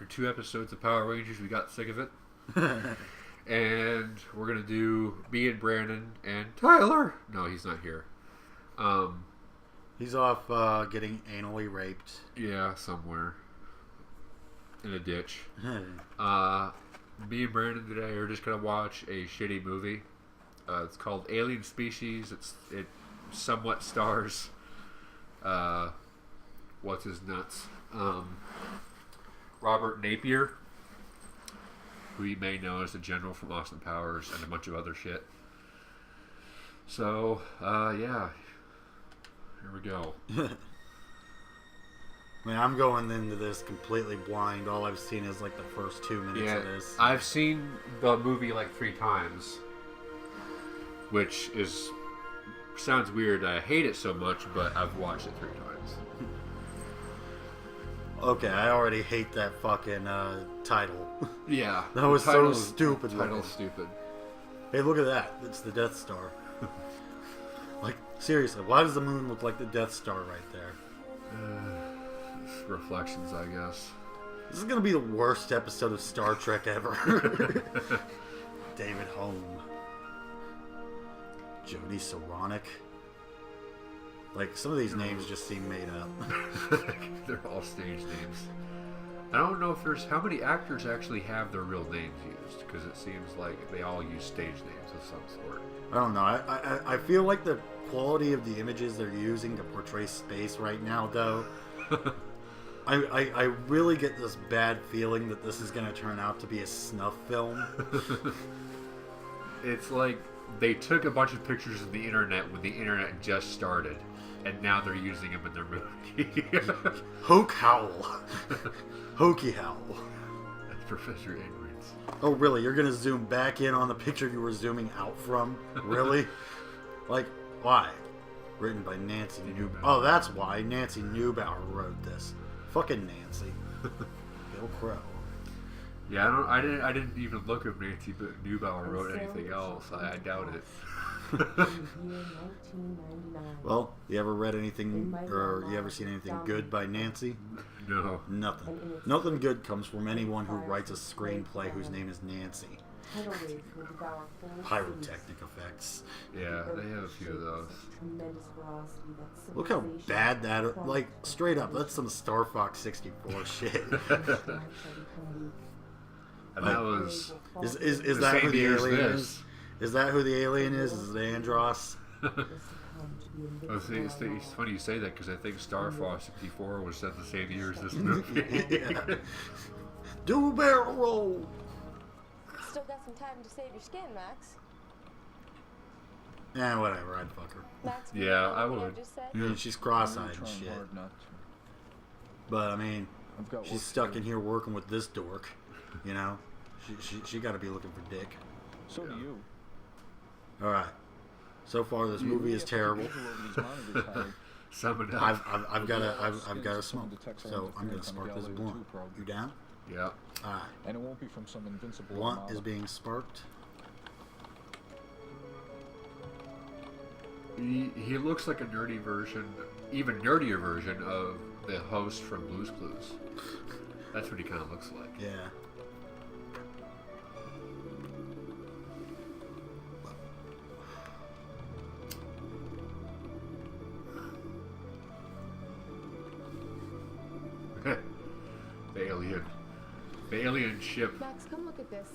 after 2 episodes of Power Rangers, we got sick of it. And we're going to do me and Brandon and Tyler. No, he's not here. He's off getting anally raped. Yeah, somewhere. In a ditch. Me and Brandon today are just going to watch a shitty movie. It's called Alien Species. It somewhat stars... what's his nuts? Robert Napier, who you may know as the General from Austin Powers and a bunch of other shit. So, yeah. Here we go. I mean, I'm going into this completely blind. All I've seen is like the first 2 minutes of this. I've seen the movie like 3 times, which sounds weird. I hate it so much, but I've watched it 3 times. Okay, I already hate that fucking title. Yeah. That was so stupid. The title's stupid. Hey, look at that. It's the Death Star. Like, seriously, why does the moon look like the Death Star right there? Reflections, I guess. This is going to be the worst episode of Star Trek ever. David Home. Jodie Saronic. Like, some of these names just seem made up. They're all stage names. I don't know if how many actors actually have their real names used, because it seems like they all use stage names of some sort. I don't know. I feel like the quality of the images they're using to portray space right now, though, I really get this bad feeling that this is going to turn out to be a snuff film. It's like they took a bunch of pictures of the internet when the internet just started, and now they're using them in their movie. Hoke Howl. Hokey Howl. That's Professor Edwards. Oh, really? You're going to zoom back in on the picture you were zooming out from? Really? Like, why? Written by Nancy Neubauer. Oh, that's why. Nancy Neubauer wrote this. Fucking Nancy. Bill Crow. Yeah, I didn't even look if Nancy Neubauer wrote anything else. I doubt it. Well, you ever read anything, or you ever seen anything good by Nancy? No. Nothing. Nothing good comes from anyone who writes a screenplay whose name is Nancy. Pyrotechnic effects. Yeah, they have a few of those. Look how bad that... Like, straight up, that's some Star Fox 64 shit. And that was... Is that who the alien is? Is that who the alien is? Is it Andros? It's funny you say that, because I think Star Fox 64 was set the same year as this movie. Yeah. Do a barrel roll! Still got some time to save your skin, Max. Yeah, whatever, I'd fuck her. Max, Yeah, I would. I mean, she's cross-eyed and shit. But, I mean, she's stuck in here working with this dork. You know? She gotta be looking for dick. So do you. Alright. So far, this movie is terrible. Sum it up. I've got a smoke, so I'm gonna spark this blunt. You down? Yeah. Alright. And it won't be from some invincible Blunt is being sparked. He looks like a nerdy version, even nerdier version of the host from Blue's Clues. That's what he kind of looks like. Yeah. The alien ship. Max, come look at this.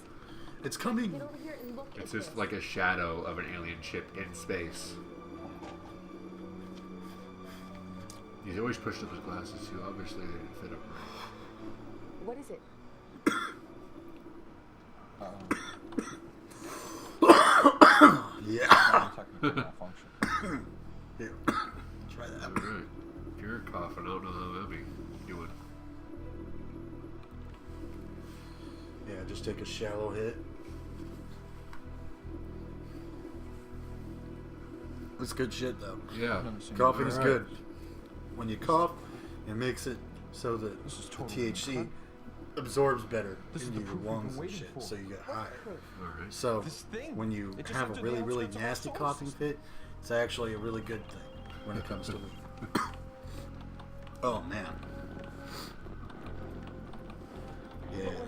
It's coming. Get over here and look It's at just this. like a shadow of an alien ship in space. He's always pushed up his glasses too. Obviously, they didn't fit up right. What is it? Yeah. Here. Try that. All right. If you're coughing, I don't know how heavy you're doing. Yeah, just take a shallow hit. It's good shit though. Yeah. Coughing is All good. When you cough, it makes it so that This is the totally THC absorbs better This is into the your proof we've lungs been and waiting shit, for. so you get higher. All right. So This thing, when you it just have a entered really, the really outskirts of our nasty solar coughing system. fit, it's actually a really good thing when it comes to weed. Oh man.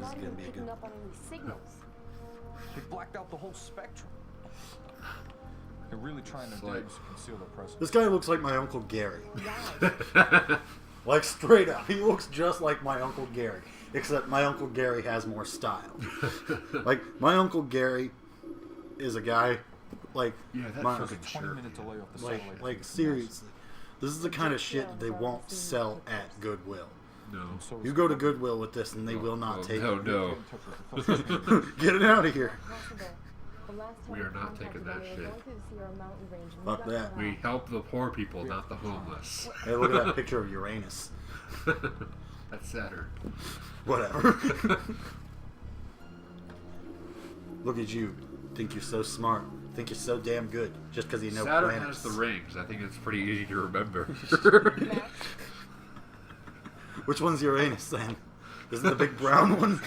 This is not gonna even be a picking good. up on any signals. They blacked out the whole spectrum. They're really trying their like- damnedest to conceal their presence. This guy looks like my Uncle Gary. Why? Like, straight up. He looks just like my Uncle Gary. Except my Uncle Gary has more style. Like, my Uncle Gary is a guy, like... Yeah, that my, fucking 20 shirt. minutes delay off the like, satellite. like, seriously. This is the kind of shit that they won't sell at Goodwill. No. So You go to Goodwill with this and they will not take no, it. no. Get it out of here. Possible. The last time We are I not contacted taking them, that they were shit. going through the Sierra Mountain range and Fuck got that. cut We off. help the poor people, not the homeless. Hey, look at that picture of Uranus. That's Saturn. Whatever. Look at you. Think you're so smart. Think you're so damn good. Just because you know Saturn planets. has the rings. I think it's pretty easy to remember. Max, Which one's Uranus then? Isn't the big brown one?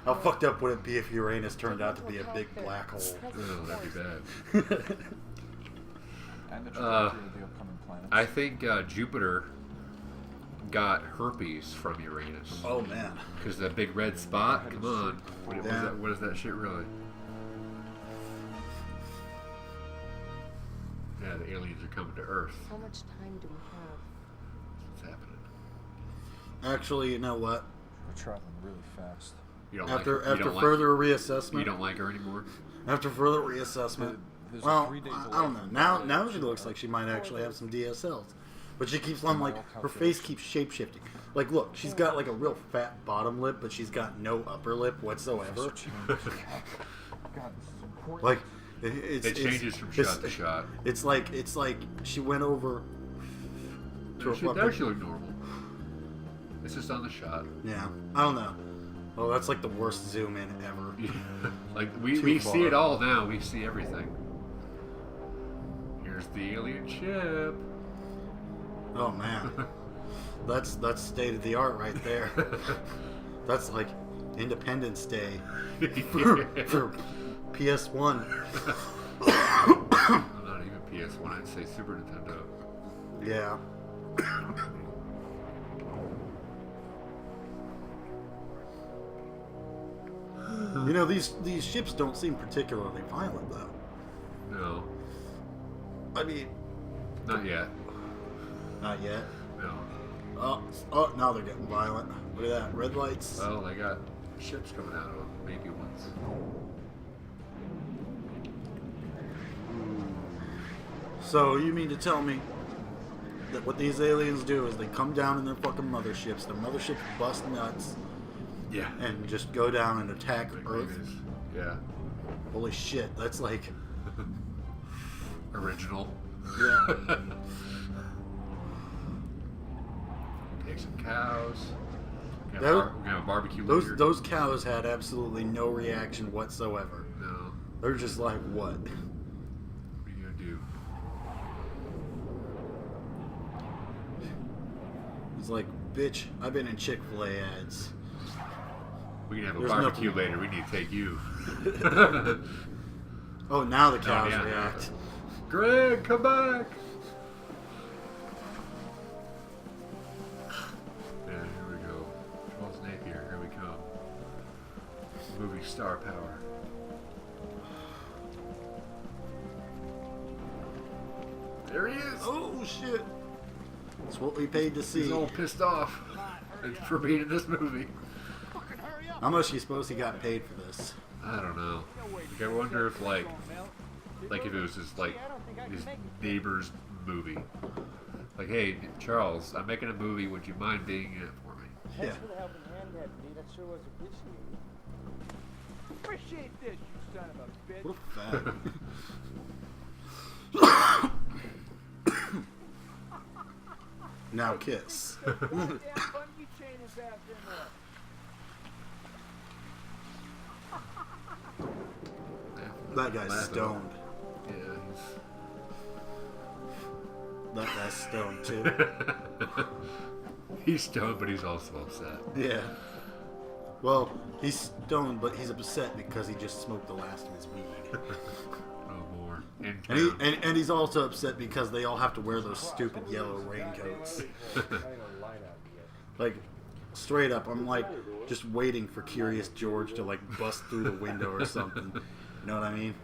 How fucked up would it be if Uranus turned out to be a big black hole? Oh, that'd be bad. And the trajectory of the upcoming planets. I think Jupiter got herpes from Uranus. Oh man. Because that big red spot? Come on. Yeah. What is that shit really? Yeah, the aliens are coming to Earth. how much time do we have? What's happening? Actually, you know what? We're traveling really fast. You don't After like her? after further you reassessment, don't like her anymore? after further reassessment, There's a well, 3-day I delay don't know. from Now the now she looks like she might actually have some DSLs, but she keeps on like her face keeps shape shifting. Like, look, she's got like a real fat bottom lip, but she's got no upper lip whatsoever. God, this is important. Like, It changes from shot to shot. It's like she went over to a She fucking, actually look normal. It's just on the shot. yeah. I don't know. Oh, that's like the worst zoom in ever. Like Too we far. see it all now. We see everything. Here's the alien ship. Oh man, that's state of the art right there. That's like Independence Day for PS1. Not even PS1. I'd say Super Nintendo. Yeah. You know, these ships don't seem particularly violent though. No, I mean, not yet. not yet. No. Oh, now they're getting violent. Look at that, red lights. Well, they got ships coming out of them. Maybe ones. So you mean to tell me that what these aliens do is they come down in their fucking motherships, their motherships bust nuts, Yeah. and just go down and attack Like Earth? Venus. Yeah. Holy shit, that's like, Original. yeah. Take some cows. We're That- gonna have a barbecue later. Those cows had absolutely no reaction whatsoever. No. They're just like, what? What are you gonna do? He's like, bitch, I've been in Chick-fil-A ads. We can have a There's barbecue nothing- later. We need to take you. Oh, now the cows yeah. react. Greg, come back! Yeah, here we go. Charles Napier, here we come. Movie star power. There he is! Oh, shit. That's what we paid to see. He's all pissed off for being in this movie. How much do you suppose he got paid for this? I don't know. Like, I wonder if, like if it was just, like, his neighbor's movie. Like, hey, Charles, I'm making a movie. Would you mind being in it for me? Yeah. Thanks for the helping hand, Deputy. That sure was appreciated. Appreciate this, you son of a bitch. What a fag. Now kiss. Damn bungee chain his ass in there. That guy's Laughing. stoned. Yeah, That guy's stoned too. he's stoned, but he's also upset. Yeah. Well, he's stoned, but he's upset because he just smoked the last of his weed. Oh, more. And he's also upset because they all have to wear those stupid yellow raincoats. Like, straight up, I'm like just waiting for Curious George to like bust through the window or something. You know what I mean?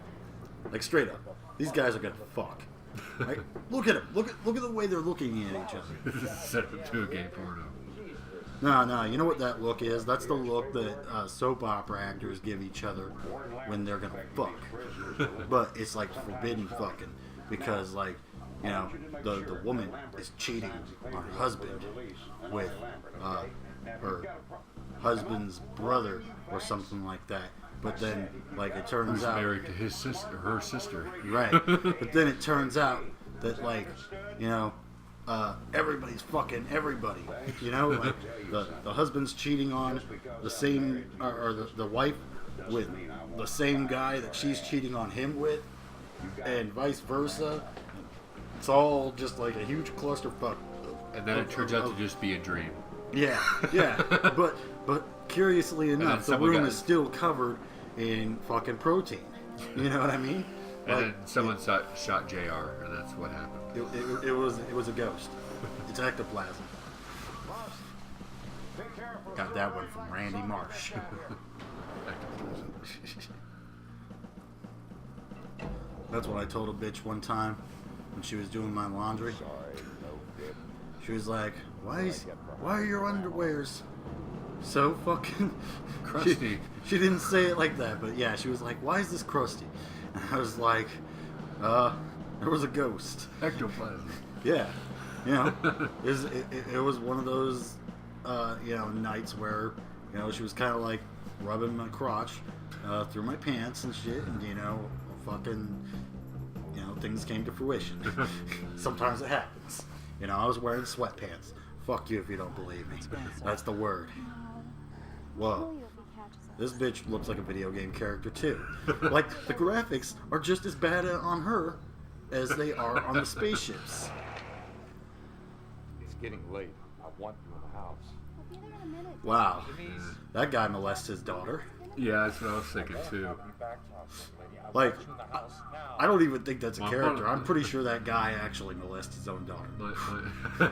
Like, straight up, these guys are gonna fuck. Like, look at them. Look at the way they're looking at each other. This is set up to a gay porno. No, you know what that look is? That's the look that soap opera actors give each other when they're gonna fuck. But it's like forbidden fucking because, like, you know, the woman is cheating on her husband with her husband's brother or something like that. But then, like, it turns Who's out married to his sister, her sister. right. But then it turns out that, like, you know, everybody's fucking everybody. You know, like the husband's cheating on the same or the wife with the same guy that she's cheating on him with, and vice versa. It's all just like a huge clusterfuck. And then it turns out to just be a dream. Yeah. But curiously enough, the room is still covered in fucking protein. You know what I mean? And Like, then someone shot JR, and that's what happened. it was a ghost. It's ectoplasm. Got that one from Randy Marsh. That's what I told a bitch one time when she was doing my laundry. She was like, "Why are your underwears so fucking Crusty?" She didn't say it like that, but yeah, she was like, "Why is this crusty?" And I was like, there was a ghost." Ectoplasm. Yeah, you know, it was one of those, you know, nights where, you know, she was kind of like rubbing my crotch through my pants and shit, and, you know, fucking, you know, things came to fruition. Sometimes it happens. You know, I was wearing sweatpants. Fuck you if you don't believe me. That's the word. Whoa. This bitch looks like a video game character too. Like, the graphics are just as bad on her as they are on the spaceships. It's getting late. I want you in the house. I'll be there in a minute. Wow. That guy molests his daughter. Yeah, that's what I was thinking too. Like, I don't even think that's a character. I'm pretty sure that guy actually molests his own daughter.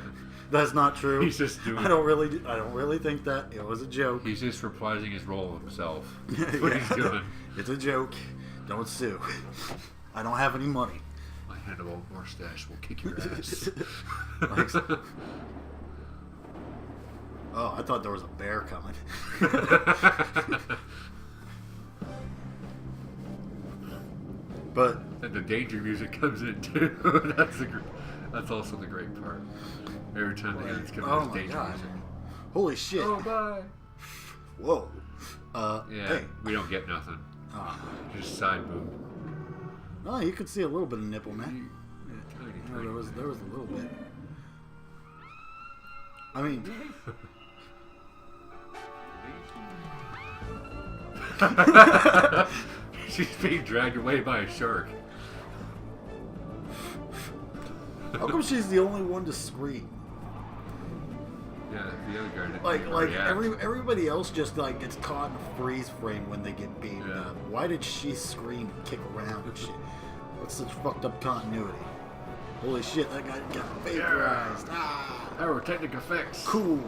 That's not true. He's just doing. I don't really think that. It was a joke. He's just reprising his role of himself. That's what he's doing. It's a joke. Don't sue. I don't have any money. My Hannibal mustache will kick your ass. Like, oh, I thought there was a bear coming. But And the danger music comes in too. That's also the great part. Every time the aliens come oh in, my danger god, music. holy shit! Oh bye. Whoa. Yeah, Hey. we don't get nothing. Ah. Just side boob. Oh, you could see a little bit of nipple, man. Yeah, tiny, Yeah, tiny. there was a little bit. I mean, She's being dragged away by a shark. how come she's the only one to scream? Yeah, the other guy didn't Like even react. everybody else just like gets caught in a freeze frame when they get beamed Yeah. up. Why did she scream and kick around and shit? That's such fucked up continuity. Holy shit, that guy got vaporized. Ah, Pyrotechnic effects. cool.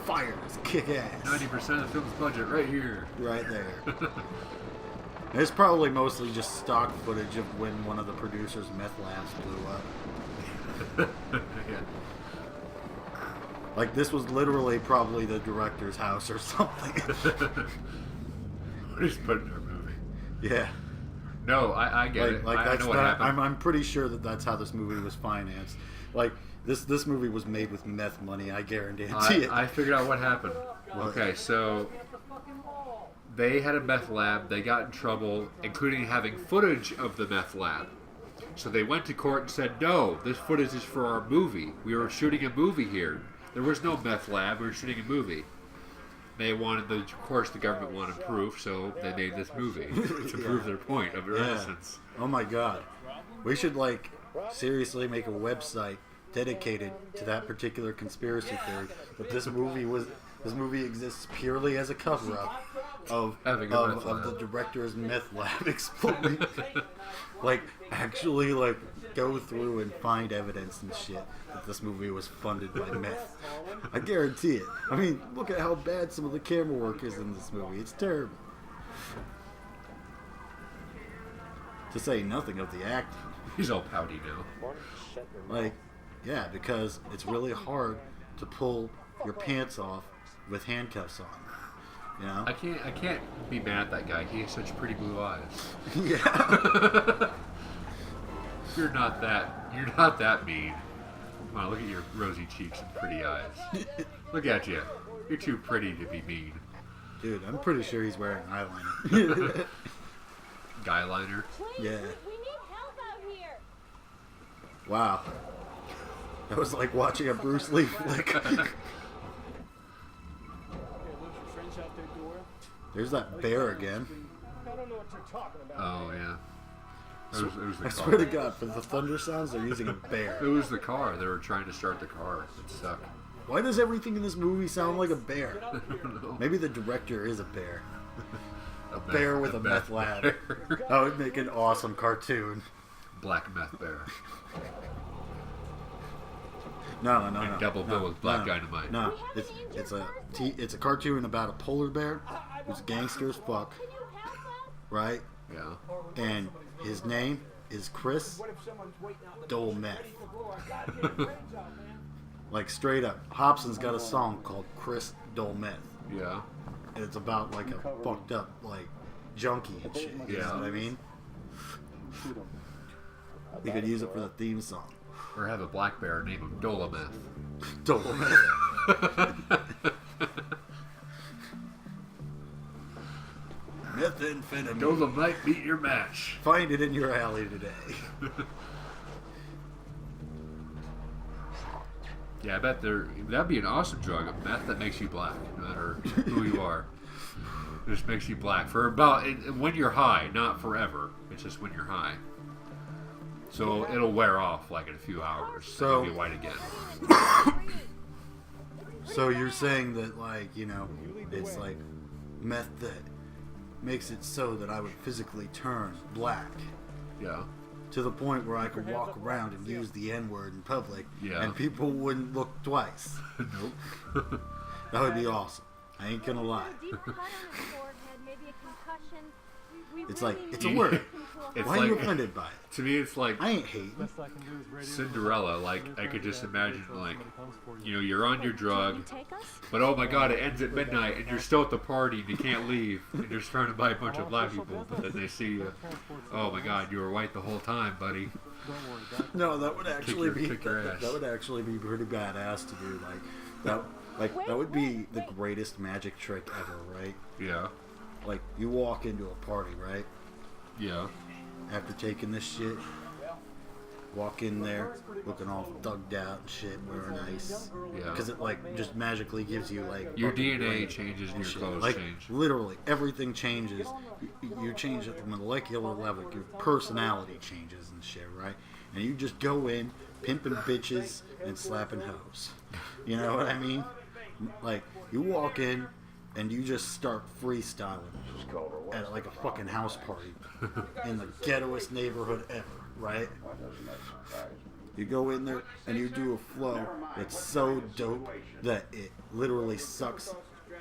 Fires, kick ass. 90% of the film's budget right here. Right there. It's probably mostly just stock footage of when one of the producers' meth labs blew up. Yeah. Like, this was literally probably the director's house or something. What is put in our movie? Yeah. No, I get it. Like I that's know what not, happened. I'm pretty sure that that's how this movie was financed. Like, this movie was made with meth money, I guarantee it. I figured out what happened. What? Okay, so they had a meth lab. They got in trouble, including having footage of the meth lab. So they went to court and said, no, this footage is for our movie. We were shooting a movie here. There was no meth lab. We were shooting a movie. They wanted, of course, the government wanted proof, so they made this movie to prove their point of their innocence. Oh my god. We should, like, seriously make a website dedicated to that particular conspiracy theory. That this movie exists purely as a cover-up of Having a meth the lab. director's meth lab exploding. Like, actually, like, go through and find evidence and shit that this movie was funded by meth. I guarantee it. I mean, look at how bad some of the camera work is in this movie. It's terrible. To say nothing of the acting. He's all pouty now. Like, yeah, because it's really hard to pull your pants off with handcuffs on. You know? I can't be mad at that guy. He has such pretty blue eyes. Yeah. You're not that mean. Come on, look at your rosy cheeks and pretty eyes. Look at you. You're too pretty to be mean. Dude, I'm pretty sure he's wearing eyeliner. Guy liner. Yeah. We need help out here. Wow. That was like watching a Bruce Lee flick. There's that bear again. I don't know what you're talking about. Oh yeah. It was the I car. swear to God, for the thunder sounds, they're using a bear. It was the car. They were trying to start the car. It sucked. Why does everything in this movie sound like a bear? I don't know. Maybe the director is a bear. A Bear with a meth lab. That would make an awesome cartoon. Black meth bear. No. And double bill with black dynamite. No, it's a cartoon about a polar bear who's gangster as fuck, Can you help us? right? Yeah. And his name is Chris What if someone's waiting out the Dole Meth. to blow our goddamn brains out, man? Like straight up, Hobson's got a song called Chris Dole Meth. Yeah. And it's about like a fucked up like junkie and shit. You know what I mean? We could use it for the theme song. Or have a black bear name him Dolometh. Dole Meth. Methamphetamine. Dolomite beat your match. Find it in your alley today. Yeah, I bet that'd be an awesome drug. A meth that makes you black, no matter who you are. It just makes you black for about when you're high, not forever. It's just when you're high. So it'll wear off like in a few hours. So- You'll be white again. So you're saying that, like, you know, it's like meth that makes it so that I would physically turn black Yeah. to the point where I could walk around and use the N-word in public Yeah. and people wouldn't look twice. Nope. That would be awesome. I ain't gonna lie. Deep cut on his forehead, maybe a concussion. We It's really like, need it's a to word. get him to a It's Why are you like- offended by it? To me, it's like I ain't hating. Cinderella. Like I could just imagine, like, you know, you're on your drug, Can you take us? but oh my God, it ends at midnight, and you're still at the party, and you can't leave, and you're surrounded by a bunch of black people. But then they see you. Oh my God, you were white the whole time, buddy. No, that would actually be kick your ass. that would actually be pretty badass to do. That would be the greatest magic trick ever, right? Yeah. Like you walk into a party, right? Yeah. After taking this shit, walk in there looking all thugged out and shit, wearing ice. Yeah. Because it like just magically gives you like Your fucking DNA weight changes and and your shit. clothes Like change. literally everything changes. You change at the molecular level. Your personality changes and shit, right? And you just go in pimping bitches and slapping hoes. You know what I mean? Like you walk in and you just start freestyling at like a fucking house party in the ghettoest neighborhood ever, right? You go in there and you do a flow that's so dope that it literally sucks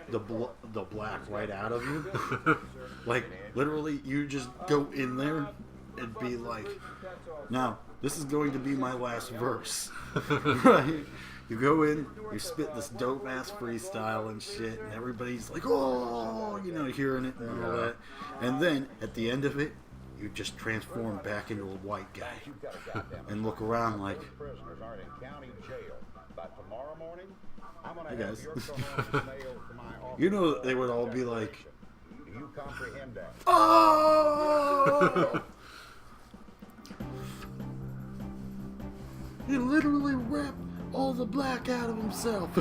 the black right out of you. Like literally, you just go in there and be like, "Now this is going to be my last verse," right? You go in, you spit this dope ass freestyle and shit, and everybody's like, "Oh," you know, hearing it and all that. And then at the end of it, you just transform back into a white guy and look around like, Prisoners aren't in county jail. By tomorrow morning, I'm gonna "Hey have guys," your criminals nailed to my office. you know, they would all be like, Do you comprehend that? "Oh!" He literally ripped all the black out of himself.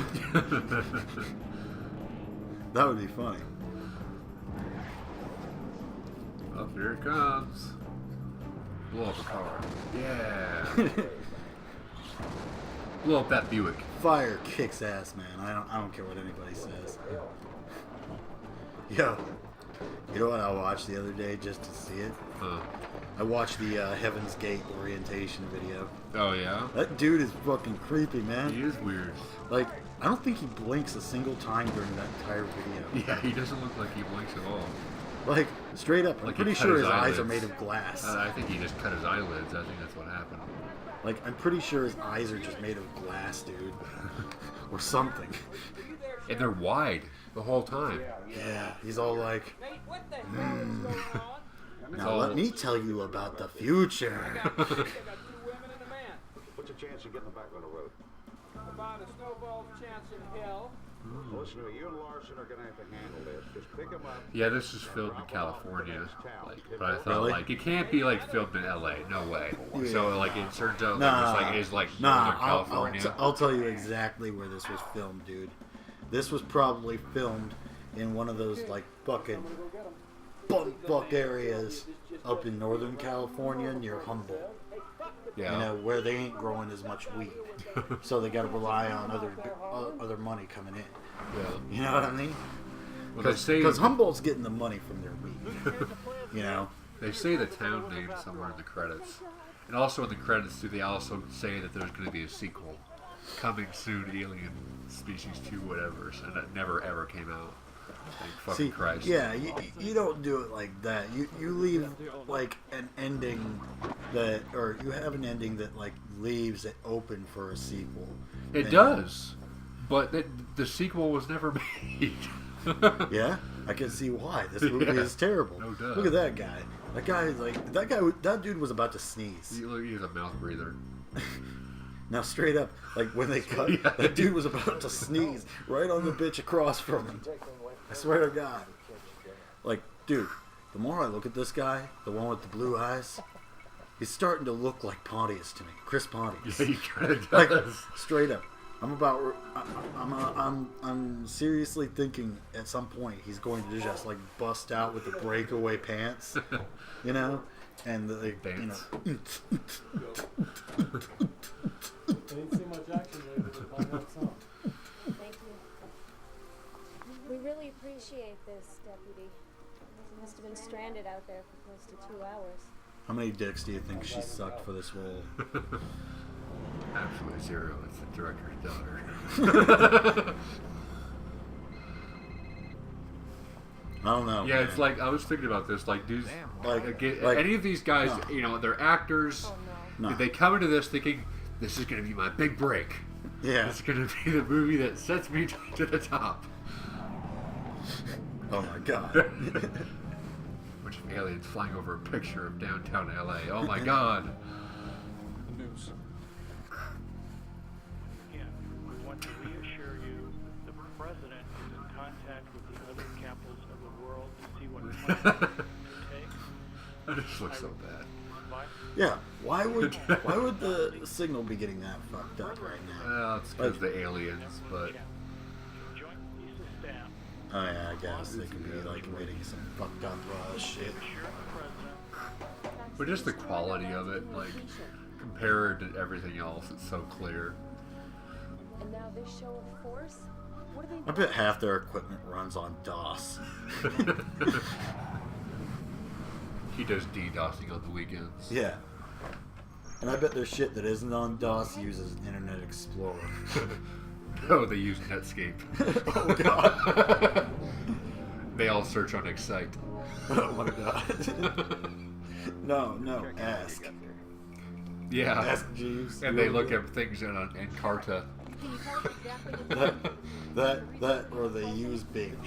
That would be funny. Oh, here it comes. Blow up a car. Yeah. Blow up that Buick. Fire kicks ass, man. I don't care what anybody says. Yo, you know what I watched the other day just to see it? I watched the Heaven's Gate orientation video. Oh yeah. That dude is fucking creepy, man. He is weird. Like, I don't think he blinks a single time during that entire video. Yeah, he doesn't look like he blinks at all. Like, straight up, I'm Like he pretty cut sure his his eyes are eyelids. made of glass. I think he just cut his eyelids. I think that's what happened. Like, I'm pretty sure his eyes are just made of glass, dude. Or something. And they're wide the whole time. Yeah, he's all like, Nate, what the hell is going on? It's now all- let me tell you about the future. I got 2 women and a man. What's the chance of getting them back on the road? About a snowball's chance in hell. Listen to me, you and Larson are going to have to handle this. Just pick them up. Yeah, this is filmed in California. Like, but I thought Really? like it can't be like filmed in LA. No way. So like it turns out Nah, it's like nah, Northern California. I'll tell you exactly where this was filmed, dude. This was probably filmed in one of those like fucking buck areas up in Northern California near Humboldt. Yeah. You know, where they ain't growing as much weed, so they got to rely on other money coming in. Yeah. You know what I mean? Well, they say Because Humboldt's getting the money from their weed. You know. they say the town name somewhere in the credits, and also in the credits too. They also say that there's going to be a sequel coming soon, Alien Species 2, whatever, and that never ever came out. Thank fucking See, Christ. yeah, you don't do it like that. You leave like an ending that, or you have an ending that like leaves it open for a sequel. It And- does, but the sequel was never made. Yeah, I can see why. This movie Yeah. is terrible. No doubt. Look at that guy. That guy is like that dude was about to sneeze. He's a mouth breather. Now straight up, like when they cut, Yeah. that dude was about to sneeze right on the bitch across from him. I swear to God. Like, dude, the more I look at this guy, the one with the blue eyes, he's starting to look like Pontius to me, Chris Pontius. Yeah, he kind of Like, does. straight up. I'm seriously thinking at some point he's going to just like bust out with the breakaway pants, you know, and the you know. Pants. Didn't see much action there, but you find out some. Thank you. We really appreciate this, Deputy. You must have been stranded out there for close to 2 hours. How many dicks do you think she sucked for this role? Absolutely zero. It's the director's daughter. I don't know. Yeah, it's man. like I was thinking about this. Like, dudes, Like- any of these guys, no. you know, they're actors. Oh no. No. They come into this thinking this is going to be my big break. Yeah. This is going to be the movie that sets me to the top. Oh my god. Bunch of aliens flying over a picture of downtown LA. Oh my god. News. Again, we want to reassure you the president is in contact with the other capitals of the world to see what plans they take. That just looks so bad. By Yeah. Why would the signal be getting that fucked up right now? Well, it's because of the aliens, but Joint Chiefs of Staff, Oh yeah, I guess they could be like waiting some fucked up shit. assure the president but just the quality of it, like compared to everything else, it's so clear. And now this show of force? What do they I bet half their equipment runs on DOS. He does DDoSing on the weekends. Yeah. And I bet their shit that isn't on DOS uses Internet Explorer. No, they use Netscape. Oh god. They all search on Excite. Oh my god. No, ask. Yeah. Ask Jeeves. And they look at things in Carta. Can you tell us exactly what that or they use Bing.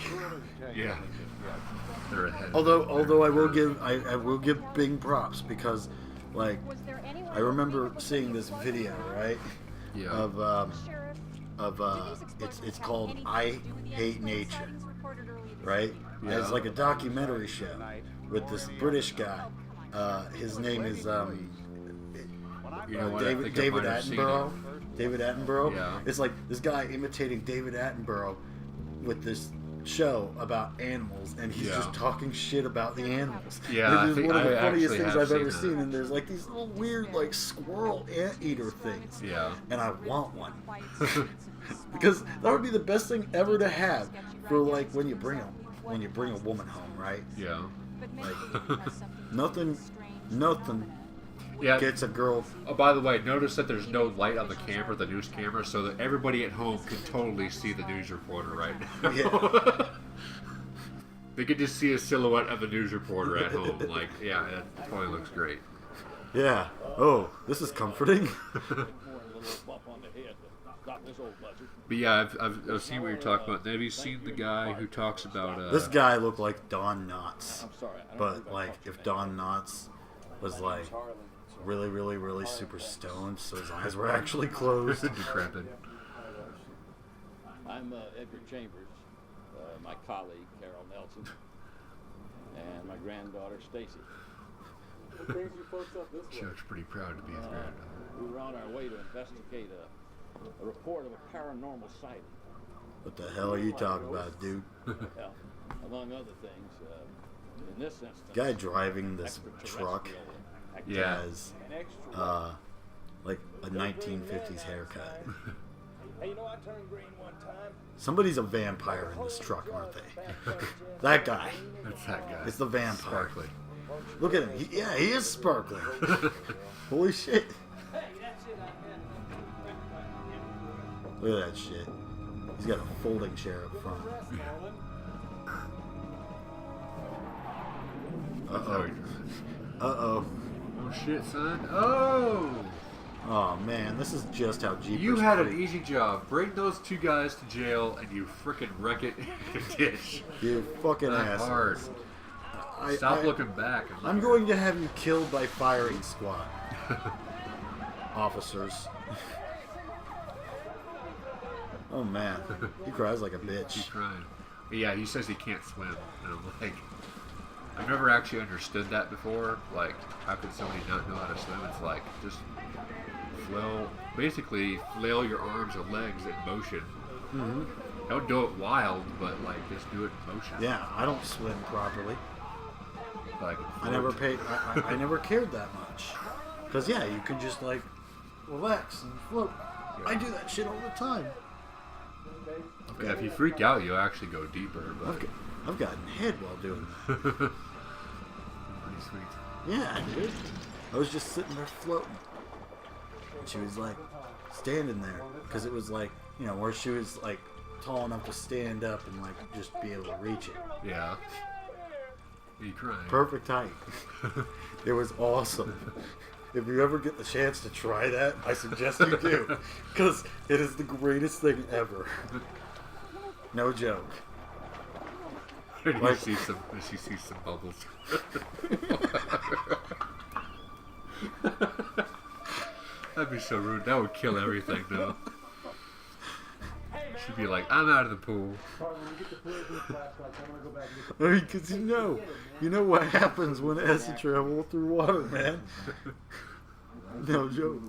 Yeah. They're ahead. Although I will give Bing props because like I remember seeing this video, right? Yeah. Of it's called I Hate Nature, right? And it's Yeah. like a documentary show with this British guy. His name is You know what? I David think I might have seen Attenborough. it. David Attenborough. Yeah. It's like this guy imitating David Attenborough with this show about animals, and he's Yeah. just talking shit about the animals. Yeah, It is I think one of the I funniest actually things have I've ever seen seen. that. And there's like these little weird like squirrel anteater things. Yeah. And I want one because that would be the best thing ever to have for like when you bring a woman home, right? Yeah. Like nothing Nothing Yeah. gets a girl. Oh, by the way, notice that there's no light on the camera, the news camera, so that everybody at home can totally see the news reporter right now. Yeah. They can just see a silhouette of the news reporter at home. Like, yeah, that probably looks great. Yeah. Oh, this is comforting. But yeah, I've seen what you're talking about. Have you seen the guy who talks about... This guy looked like Don Knotts. But, like, if Don Knotts was, like, really, really, really super stoned, so his eyes were actually closed. Decrepit. I'm Edgar Chambers, my colleague Carol Nelson, and my granddaughter Stacy. What brings you folks up this way? Chuck's pretty proud to be his granddaughter. We were on our way to investigate a report of a paranormal sighting. What the hell are you talking about, dude? Well, among other things, in this instance, Guy driving this truck Yeah. has, like, a 1950s haircut. Hey, you know I turned green one time. Somebody's a vampire in this truck, aren't they? That guy. That's that guy. It's the vampire. Sparkly. Look at him. Yeah, he is sparkling. Holy shit. Look at that shit. He's got a folding chair up front. Uh-oh. Uh-oh. Oh shit, son. Oh! Oh, man. This is just how Jeepers You had an Creepers- easy job. Bring those two guys to jail and you frickin' wreck it in a ditch. You fucking Not asshole. hard. Stop looking back. I'm going to have you killed by firing squad. Officers. Oh, man. He cries like a He's bitch. crying. But yeah, he says he can't swim. And I'm like, I've never actually understood that before. Like, how could somebody not know how to swim? It's like, just flail your arms and legs in motion. Mm-hmm. Don't do it wild, but like, just do it in motion. Yeah, I don't swim properly. Like, I never paid. I never cared that much. Cause yeah, you can just like relax and float. Yeah. I do that shit all the time. Yeah, if you freak out, you'll actually go deeper. But I've gotten head while doing that. pretty sweet. Yeah, dude. I was just sitting there floating, and she was like standing there, cause it was like, you know, where she was like tall enough to stand up and like just be able to reach it. Yeah. Are you crying? Perfect height. It was awesome. If you ever get the chance to try that, I suggest you do, because it is the greatest thing ever. No joke. Did you Like- see some bubbles? That'd be so rude. That would kill everything, though. She'd be like, I'm out of the pool. I mean, because you know what happens when it has to travel through water, man. No joke.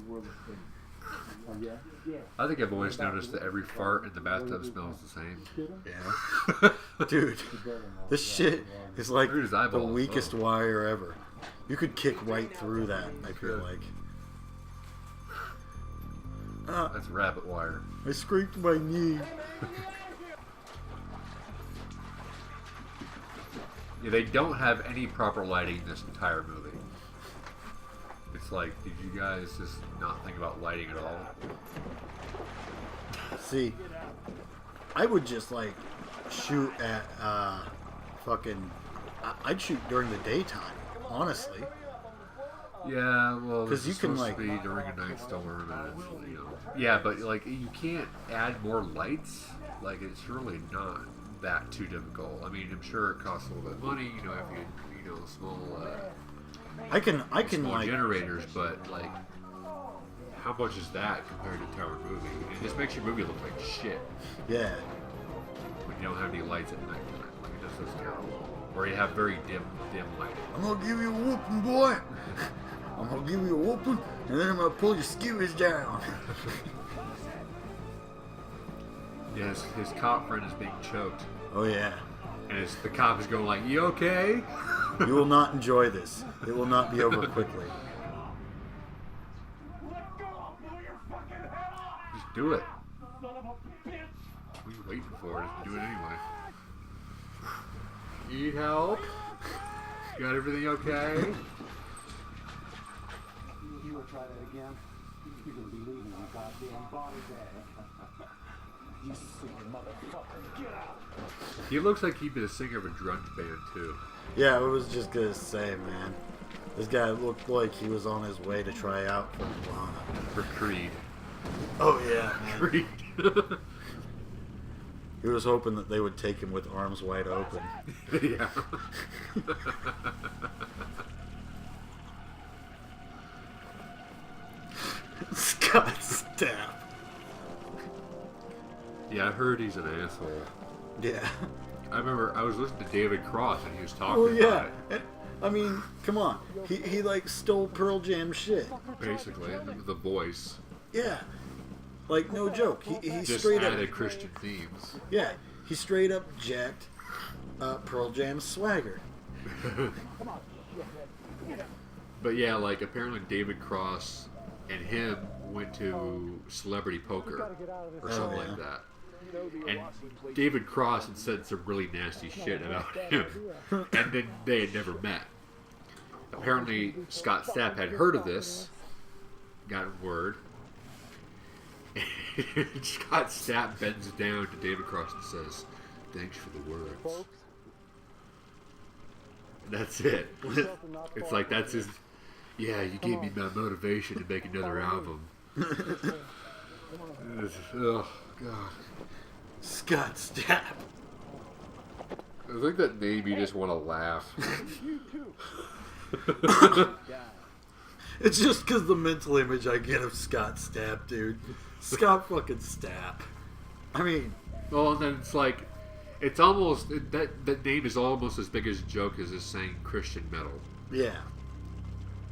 I think I've always noticed that every fart in the bathtub smells the same. Yeah. Dude, this shit is like Through his the eyeballs, weakest wire ever. You could kick right through that, I feel like. That's rabbit wire. I scraped my knee. Yeah, they don't have any proper lighting in this entire movie. It's like, did you guys just not think about lighting at all? See, I would just like shoot at I'd shoot during the daytime, honestly. Yeah, well, 'Cause this is you can, supposed to like- be during a night storm, and it's, you know. Yeah, but like you can't add more lights. Like it's really not that too difficult. I mean, I'm sure it costs a little bit of money. You know, if you know small I can small like generators, but like, how much is that compared to Tower Movie? It just makes your movie look like shit yeah. when you don't have any lights at night. Like it just looks terrible. Or you have very dim lighting. I'm gonna give you a whooping, boy. I'm gonna give you a whooping, and then I'm gonna pull your skewers down. Yeah, his cop friend is being choked, Oh yeah. and the cop is going like, "You okay?" You will not enjoy this. It will not be over quickly. Just do it. What are you waiting for? Just do it anyway. Need help? Got everything okay? you will try that again, you're gonna be leaving in a goddamn body bag. You sick motherfucker, get out! He looks like he'd be the singer of a grunge band too. Yeah, I was just gonna say, man. This guy looked like he was on his way to try out for Nirvana. For Creed. Oh yeah, man. Creed. He was hoping that they would take him with arms wide open. Yeah. Scott Stapp. Yeah, I heard he's an asshole. Yeah. I remember I was listening to David Cross and he was talking Oh yeah. about I mean, come on. He like stole Pearl Jam shit. it, basically, the voice. Yeah. Like no joke. He Just straight added up. Christian themes. Yeah. He straight up jacked Pearl Jam's swagger. But yeah, like apparently David Cross and him went to Celebrity Poker or something like that. And David Cross had said some really nasty shit about him. And then they had never met. Apparently Scott Stapp had heard of this, gotten word. And Scott Stapp bends down to David Cross and says, "Thanks for the words." And that's it. It's like that's his. Yeah, you gave me my motivation to make another album. Oh God. Scott Stapp. I think that name you just want to laugh. It's just because the mental image I get of Scott Stapp, dude. Scott fucking Stapp. I mean, Well, and then it's like, it's almost that name is almost as big as a joke as just saying Christian metal. yeah.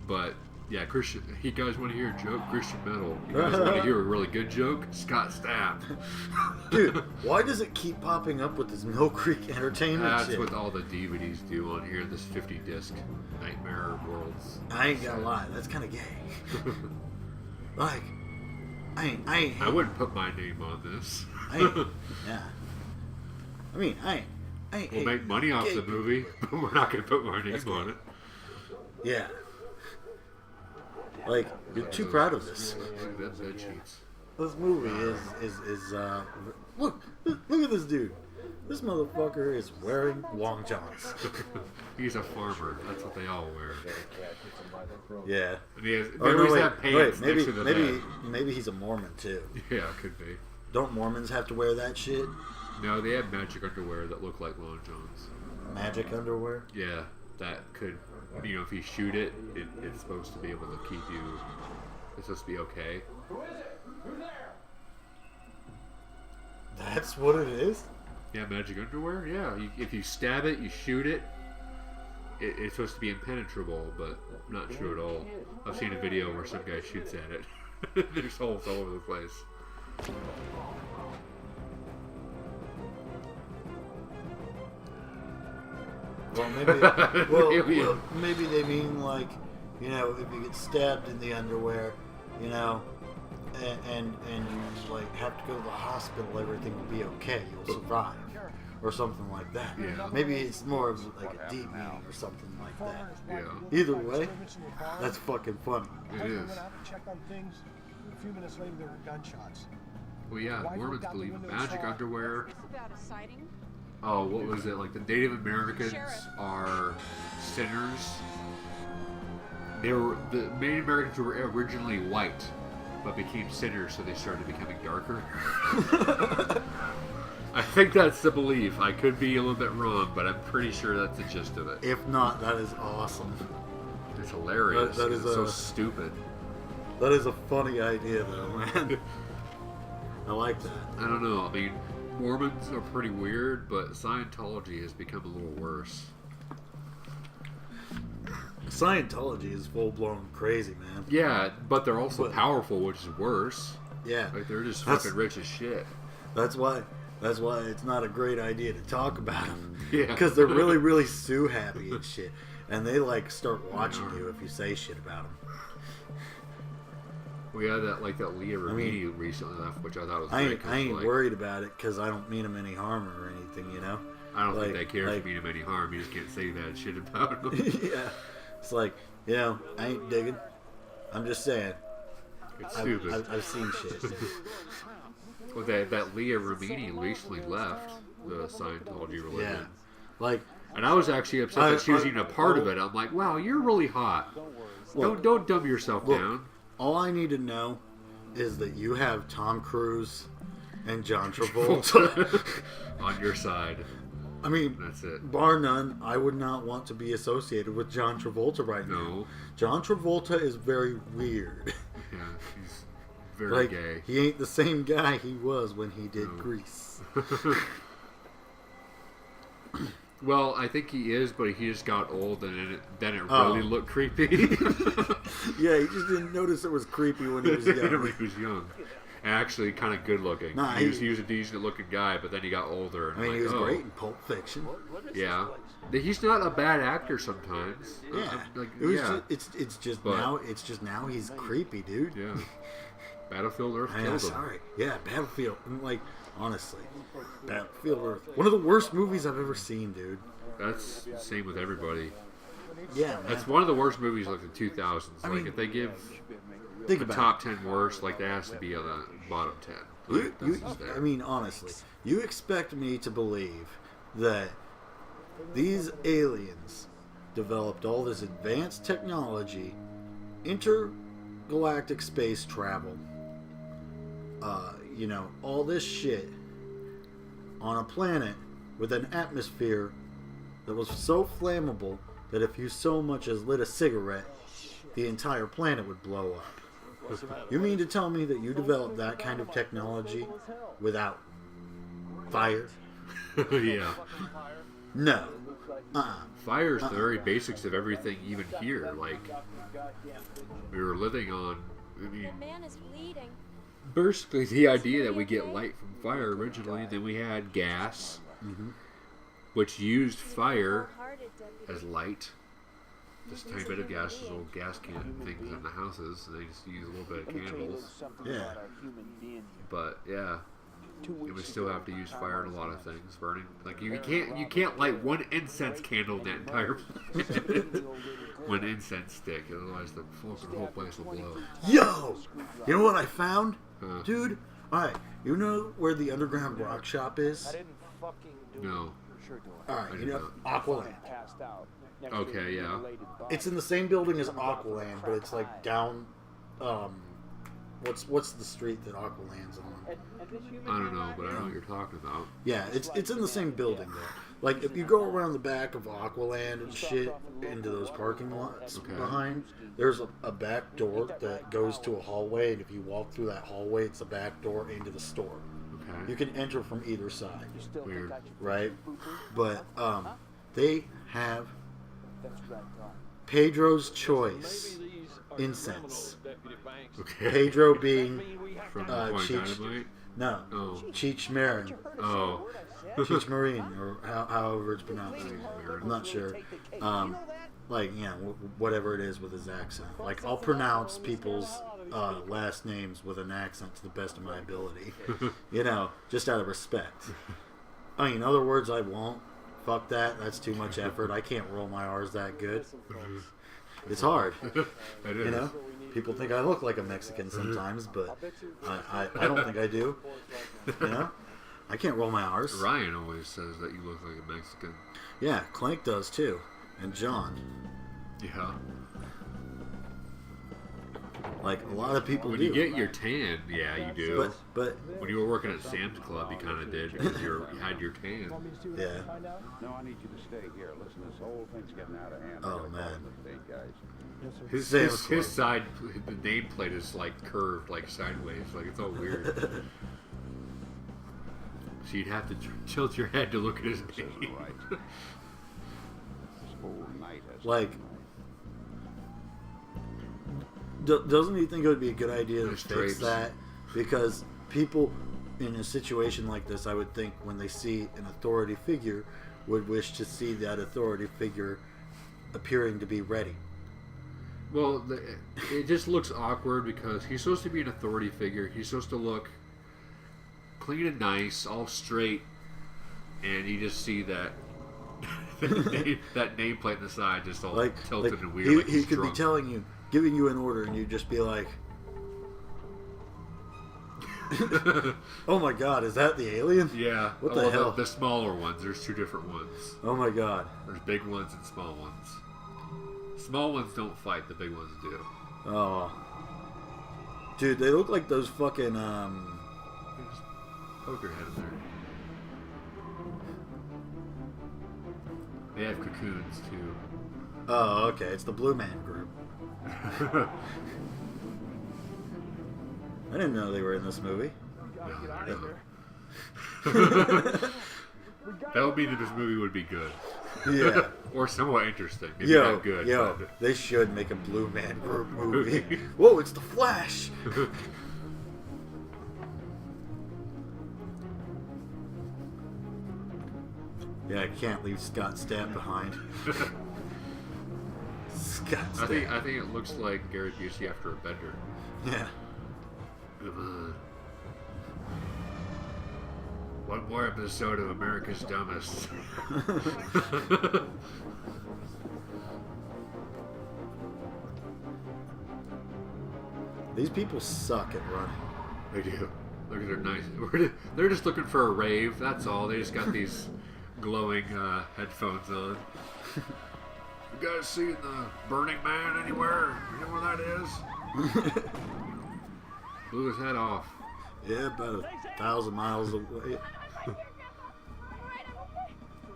But yeah, Christian. You guys want to hear a joke? Christian metal. You guys want to hear a really good joke? Scott Stapp. Dude, why does it keep popping up with this Mill Creek Entertainment That's shit? what all the DVDs do on here. This 50-disc Nightmare Worlds. I ain't gonna lie, that's kind of gay. Like, I ain't. I wouldn't put my name on this. Yeah. I mean, I ain't. We'll make money off gay the movie, but we're not going to put my name That's on it. Yeah. Like, you're too proud of this. Look at that bed sheets. This movie is look at this dude. This motherfucker is wearing long johns. He's a farmer. That's what they all wear. Yeah. And they Oh, no, always wait, have pants wait, next to the bed. maybe he's a Mormon too. Yeah, could be. Don't Mormons have to wear that shit? No, they have magic underwear that look like long johns. Magic underwear? Yeah, that could, you know, if you shoot it, it's supposed to be able to keep you, it's supposed to be okay. That's what it is? Yeah, magic underwear? Yeah, if you stab it, you shoot it, it's supposed to be impenetrable, but not true at all. I've seen a video where some guy shoots at it. There's holes all over the place. Well, maybe they mean like, you know, if you get stabbed in the underwear, you know, and you like have to go to the hospital, everything will be okay. You'll survive, or something like that. Yeah. Maybe it's more of like a deep meaning or something like that. Yeah. Either way, that's fucking funny. It is. Went out to check on things. A few minutes later, there were gunshots. Well, yeah, Mormons believe in magic underwear. Is this about a sighting? Oh, what was it? Like the Native Americans are sinners. The Native Americans were originally white, but became sinners, so they started becoming darker. I think that's the belief. I could be a little bit wrong, but I'm pretty sure that's the gist of it. If not, that is awesome. It's hilarious. That is it's so stupid. That is a funny idea, though, man. I like that. I don't know. I mean, Mormons are pretty weird, but Scientology has become a little worse. Scientology is full blown crazy, man. Yeah, but they're also powerful, which is worse. Yeah, Like they're just That's- fucking rich as shit. that's why it's not a great idea to talk about them. Yeah. Because they're really, really sue happy and shit, and they like start watching you if you say shit about them. We had that Leah Remini recently left, which I thought was great. I ain't worried about it because I don't mean them any harm or anything, you know. I don't think Like- they care if like- you mean them any harm. You just can't say bad shit about them. Yeah, it's like, you know, I ain't digging. I'm just saying. It's stupid. I've seen shit. Well, that Leah Remini recently left the Scientology religion. Yeah. Like, and I was actually upset that she was even a part of it. I'm like, wow, you're really hot. Don't dumb yourself down. All I need to know is that you have Tom Cruise and John Travolta on your side. I mean, that's it. Bar none, I would not want to be associated with John Travolta right now. John Travolta is very weird. Yeah, he's very gay. He ain't the same guy he was when he did Grease. Well, I think he is, but he just got old, and then it really looked creepy. Yeah, he just didn't notice it was creepy when he was young. When he was young. And actually kind of good looking. Nah, he was a decent looking guy, but then he got older. And I mean, he was great in Pulp Fiction. Yeah. He's not a bad actor sometimes. Yeah. It's just now he's creepy, dude. Yeah. Battlefield Earth killed him. Sorry. Yeah, Battlefield. Like, honestly, Battlefield Earth. One of the worst movies I've ever seen, dude. That's the same with everybody. Yeah, man. That's one of the worst movies like the 2000s. Like, if they give the top 10 worst, like, that has to be on the bottom 10. I mean, honestly, you expect me to believe that these aliens developed all this advanced technology, intergalactic space travel, all this shit on a planet with an atmosphere that was so flammable that if you so much as lit a cigarette, the entire planet would blow up. You mean to tell me that you developed that kind of technology without fire? Yeah. No. Fire's the very basics of everything even here. Like, we were living on... man is bleeding. Basically, the idea that we get light from fire originally, then we had gas, which used fire as light. Just a tiny bit of gas, those old gas can things in the houses, and they just use a little bit of candles. Yeah. But yeah, and we still have to use fire in a lot of things. Burning, like you can't light one incense candle in that entire one incense stick, otherwise the whole place will blow. Yo, you know what I found, dude? All right, you know where the underground rock shop is? No. All right, you know Aqualand. Okay, yeah. It's in the same building as Aqualand, but it's like down. What's the street that Aqualand's on? I don't know, but I know what you're talking about. Yeah, it's in the same building though. Like if you go around the back of Aqualand and shit into those parking lots behind, there's a back door that goes to a hallway, and if you walk through that hallway, it's a back door into the store. Okay. You can enter from either side. Weird. Right? But they have Pedro's Choice incense. Okay. Pedro being From Cheech. Dynamite? No. Oh. Cheech Marin. Oh. Cheech Marine, or however it's pronounced. I'm not sure. Whatever it is with his accent. Like, I'll pronounce people's last names with an accent to the best of my ability. Just out of respect. I mean, in other words, I won't. Fuck that. That's too much effort. I can't roll my R's that good. It's hard. It is. People think I look like a Mexican sometimes, but I don't think I do. I can't roll my R's. Ryan always says that you look like a Mexican. Yeah, Clank does too. And John. Yeah. Like, a lot of people when do. You get your tan, yeah, you do. But when you were working at Sam's Club, you kind of did because you had your tan. Yeah. No, I need you to stay here. Listen, this whole thing's getting out of hand. Oh, man. His side, the nameplate is like curved, like sideways, like it's all weird. So you'd have to tilt your head to look at his name. Like, doesn't he think it would be a good idea to fix that? Because people in a situation like this, I would think when they see an authority figure, would wish to see that authority figure appearing to be ready. Well, it just looks awkward because he's supposed to be an authority figure. He's supposed to look clean and nice, all straight, and you just see that that nameplate in the side just all tilted and weird. He could be telling you, giving you an order, and you'd just be like, "Oh my God, is that the alien?" Yeah. What the hell? The smaller ones. There's 2 different ones. Oh my God. There's big ones and small ones. Small ones don't fight. The big ones do. Oh. Dude, they look like those fucking, Just poke your head in there. They have cocoons, too. Oh, okay. It's the Blue Man Group. I didn't know they were in this movie. That would mean that this movie would be good. Yeah. Or somewhat interesting. Maybe not good. But... they should make a Blue Man Group movie. Whoa, it's the Flash! Yeah, I can't leave Scott Stapp behind. Scott Stapp. I think it looks like Gary Busey after a bender. Yeah. One more episode of America's Dumbest. These people suck at running. They do. Look at their nice. They're just looking for a rave. That's all. They just got these glowing headphones on. You guys seen the Burning Man anywhere? You know where that is? Blew his head off. Yeah, about 1,000 miles away.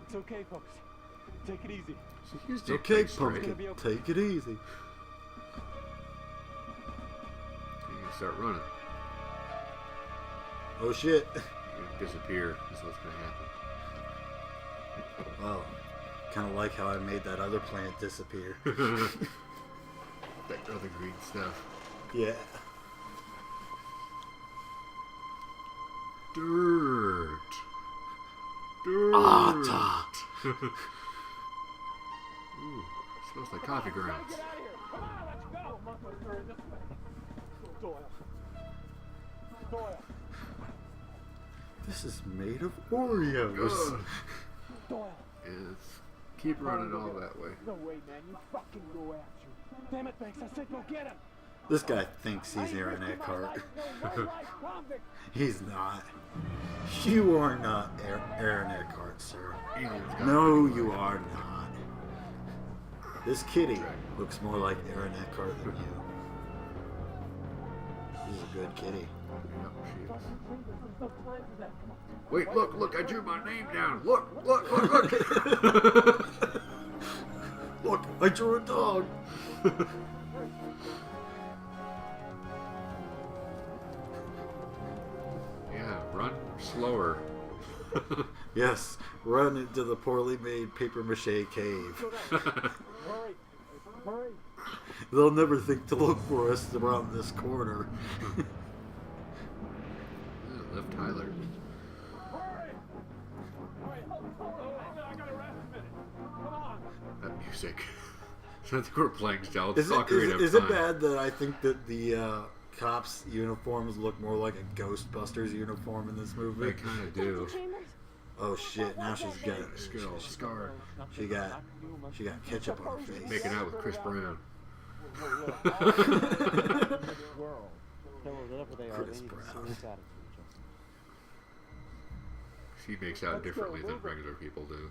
It's okay, folks. Take it easy. It's okay, Pumpkin. Take it easy. You can start running. Oh shit. You disappear. Is what's gonna happen. Wow. Kind of like how I made that other plant disappear. That other green stuff. Yeah. Dirt. Ah, Ooh, smells like coffee grounds. Get out of here. Come on, let's go. This way. Doyle. Doyle. This is made of Oreos. Ugh. Doyle. Yes. Keep running all that way. No way, man. You fucking go after him. Damn it, Banks. I said go get him. This guy thinks he's Aaron Eckhart. He's not. You are not Aaron Eckhart, sir. No, you are not. This kitty looks more like Aaron Eckhart than you. He's a good kitty. Wait, look, I drew my name down. Look. Look, I drew a dog. Yeah, run slower. Yes, run into the poorly made papier-mâché cave. Hurry. They'll never think to look for us around this corner. Left Tyler. Hurry. I gotta rest a minute. Come on. That music. I think we're playing Stealth. Is it bad that I think that the cops' uniforms look more like a Ghostbusters uniform in this movie? They kind of do. Oh shit! Now she's got Scar. She got ketchup on her face. Making out with Chris Brown. Chris Brown. She makes out differently than regular people do.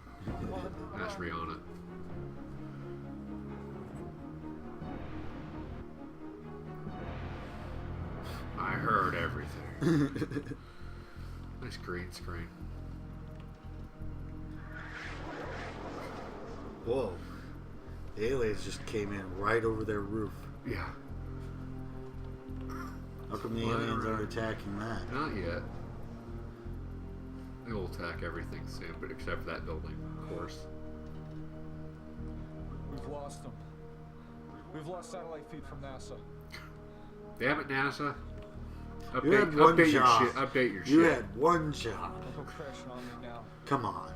Ask Rihanna. I heard everything. Nice green screen. Whoa. The aliens just came in right over their roof. Yeah. How come the aliens aren't attacking that? Not yet. They will attack everything soon, but except for that building, of course. We've lost them. We've lost satellite feed from NASA. Damn it, NASA. You had one job. Update your shit. You had one job. Don't go crashing on me now. Come on.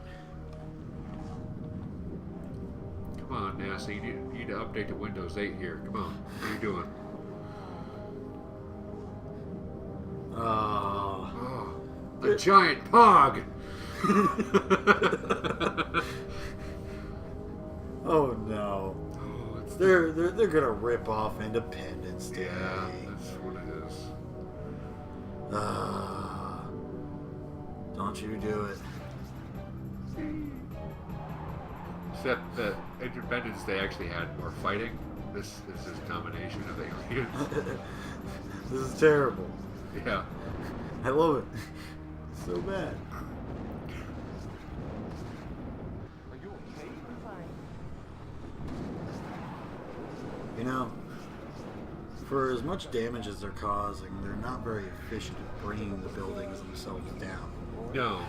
Come on, NASA. You need to update to Windows 8 here. Come on. What are you doing? Oh, a giant pog! Oh no. Oh, it's They're gonna rip off Independence Day. Yeah, that's what it is. Don't you do it. Except that Independence Day actually had more fighting. This is a combination of aliens. This is terrible. Yeah. I love it. It's so bad. Are you okay? Fine. You know, for as much damage as they're causing, they're not very efficient at bringing the buildings themselves down. No.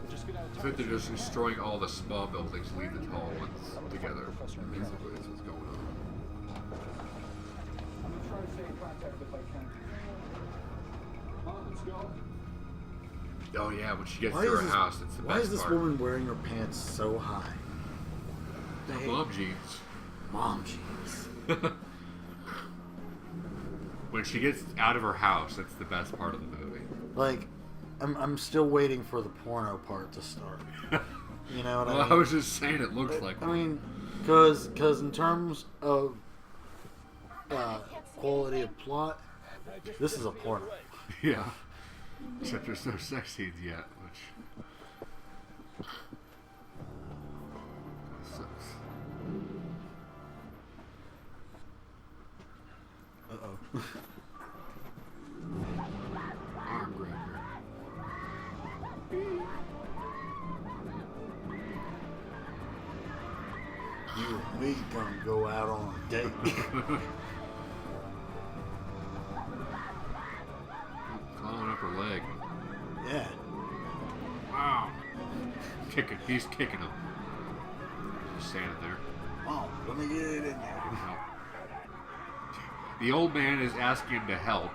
Just get out of I think they're just destroying all the small buildings, leave the tall ones together. Basically, that's what's going on. I'm gonna try to stay in contact if I can. Let's go. Oh yeah, when she gets Why to is her this- house, it's the Why best is this part. woman wearing her pants so high? Mom jeans. Mom jeans. When she gets out of her house, that's the best part of the movie. Like, I'm still waiting for the porno part to start. You know what Well, I mean? I was just saying it looks like I one. mean, because in terms of quality of plot, this is a porno. Yeah. Except there's no sex scenes yet, which sucks. Uh-oh. Arm grabber. You and me gonna go out on a date. Clawing up her leg. Yeah. Wow. He's kicking him. Just standing there. Oh, let me get it in there. The old man is asking him to help.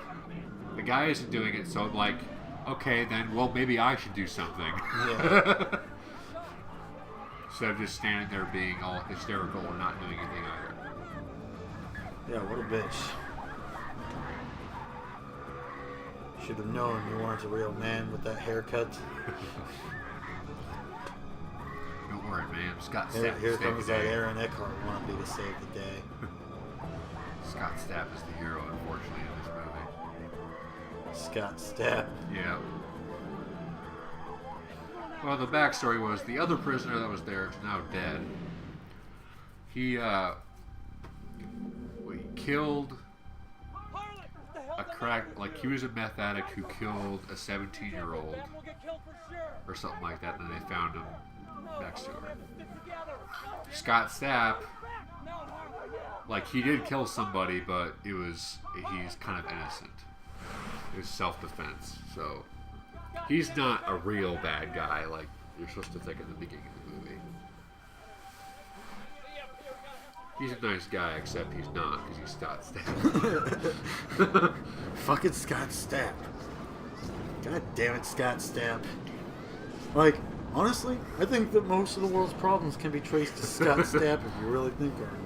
The guy isn't doing it, so I'm like, okay, then, well, maybe I should do something. Yeah. Instead of just standing there being all hysterical or not doing anything either. Yeah, what a bitch. Should have known you weren't a real man with that haircut. Don't worry, man. Scott Here, Stapp here saved comes the that day. Aaron Eckhart wannabe to save the day. Scott Stapp is the hero, unfortunately, in this movie. Scott Stapp. Yeah. Well, the backstory was the other prisoner that was there is now dead. He killed he was a meth addict who killed a 17-year-old or something like that, and then they found him next to her. Scott Stapp, he did kill somebody, but he's kind of innocent. It was self-defense, so he's not a real bad guy like you're supposed to think at the beginning of the movie. He's a nice guy, except he's not, because he's Scott Stapp. Fucking Scott Stapp. God damn it, Scott Stapp. Like, honestly, I think that most of the world's problems can be traced to Scott Stapp if you really think hard enough.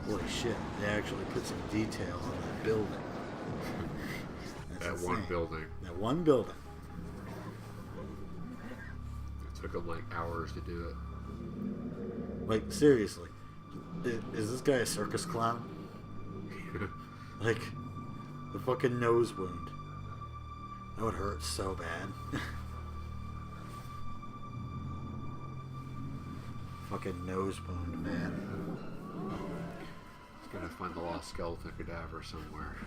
Holy shit, they actually put some detail on that building. That's That one insane. building. That one building. It took him hours to do it. Like, seriously. Is this guy a circus clown? Like, the fucking nose wound. That would hurt so bad. Fucking nose wound, man. He's gonna find the lost skeleton cadaver somewhere.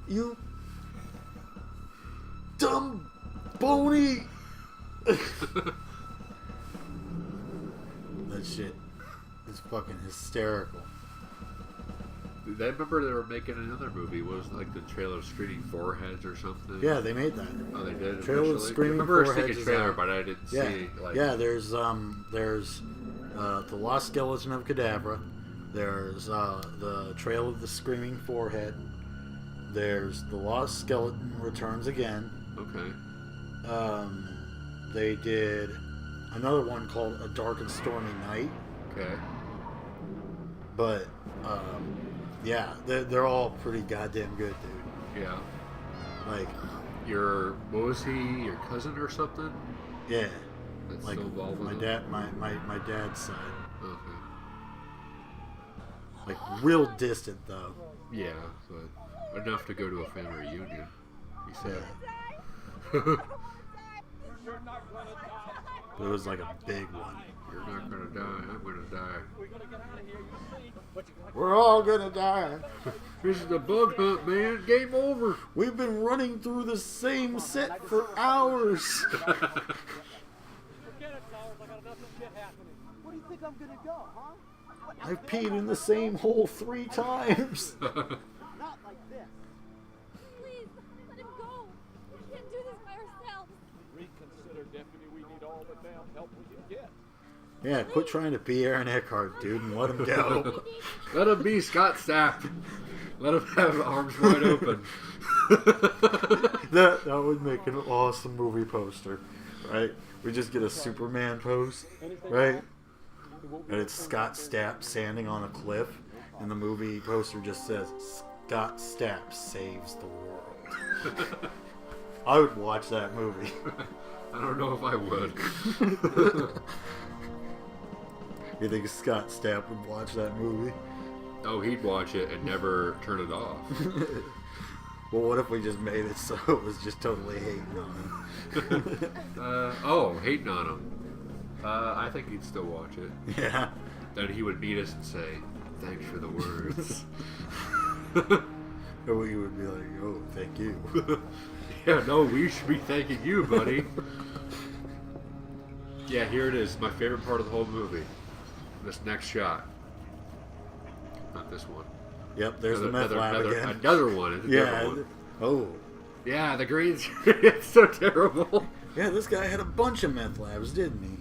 You dumb bony. That shit is fucking hysterical. I remember they were making another movie. Was it the trailer of Screaming Foreheads or something? Yeah, they made that. Oh, they did. Trailer of officially? Screaming I remember Foreheads seeing a is trailer, out. but I didn't Yeah, see. yeah. There's the Lost Skeleton of Cadavra. There's the Trail of the Screaming Forehead. There's the Lost Skeleton Returns Again. Okay. They did another one called A Dark and Stormy Night. Okay. But yeah, they're all pretty goddamn good, dude. Yeah. Like, what was he? Your cousin or something? Yeah. That's Like still involved with my him? dad, my dad's side. Okay. Like real distant though. Yeah, but enough to go to a family reunion. He said. But it was like a big one. You're not gonna die. I'm gonna die. We're all gonna die. This is the bug hunt, man. Game over. We've been running through the same set for hours. Forget it, Towers. I got enough shit happening. Where do you think I'm gonna go, huh? I've peed in the same hole 3 times. Not like this. Please, let him go. We can't do this by ourselves. Reconsider, deputy. We need all the damn help we can get. Yeah, quit trying to be Aaron Eckhart, dude, and let him go. Let him be Scott Stapp. Let him have arms wide open. that would make an awesome movie poster, right? We just get a Superman pose, right? And it's Scott Stapp standing on a cliff, and the movie poster just says, Scott Stapp saves the world. I would watch that movie. I don't know if I would. You think Scott Stapp would watch that movie? Oh, he'd watch it and never turn it off. Well, what if we just made it so it was just totally hating on him? Hating on him. I think he'd still watch it. Yeah. Then he would meet us and say, "Thanks for the words." Or we would be like, oh, thank you. Yeah, no, we should be thanking you, buddy. Yeah, here it is. My favorite part of the whole movie. This next shot. Not this one. Yep, there's the meth lab again. Another one. It's a different one. Oh. Yeah, the green screen. It's so terrible. Yeah, this guy had a bunch of meth labs, didn't he?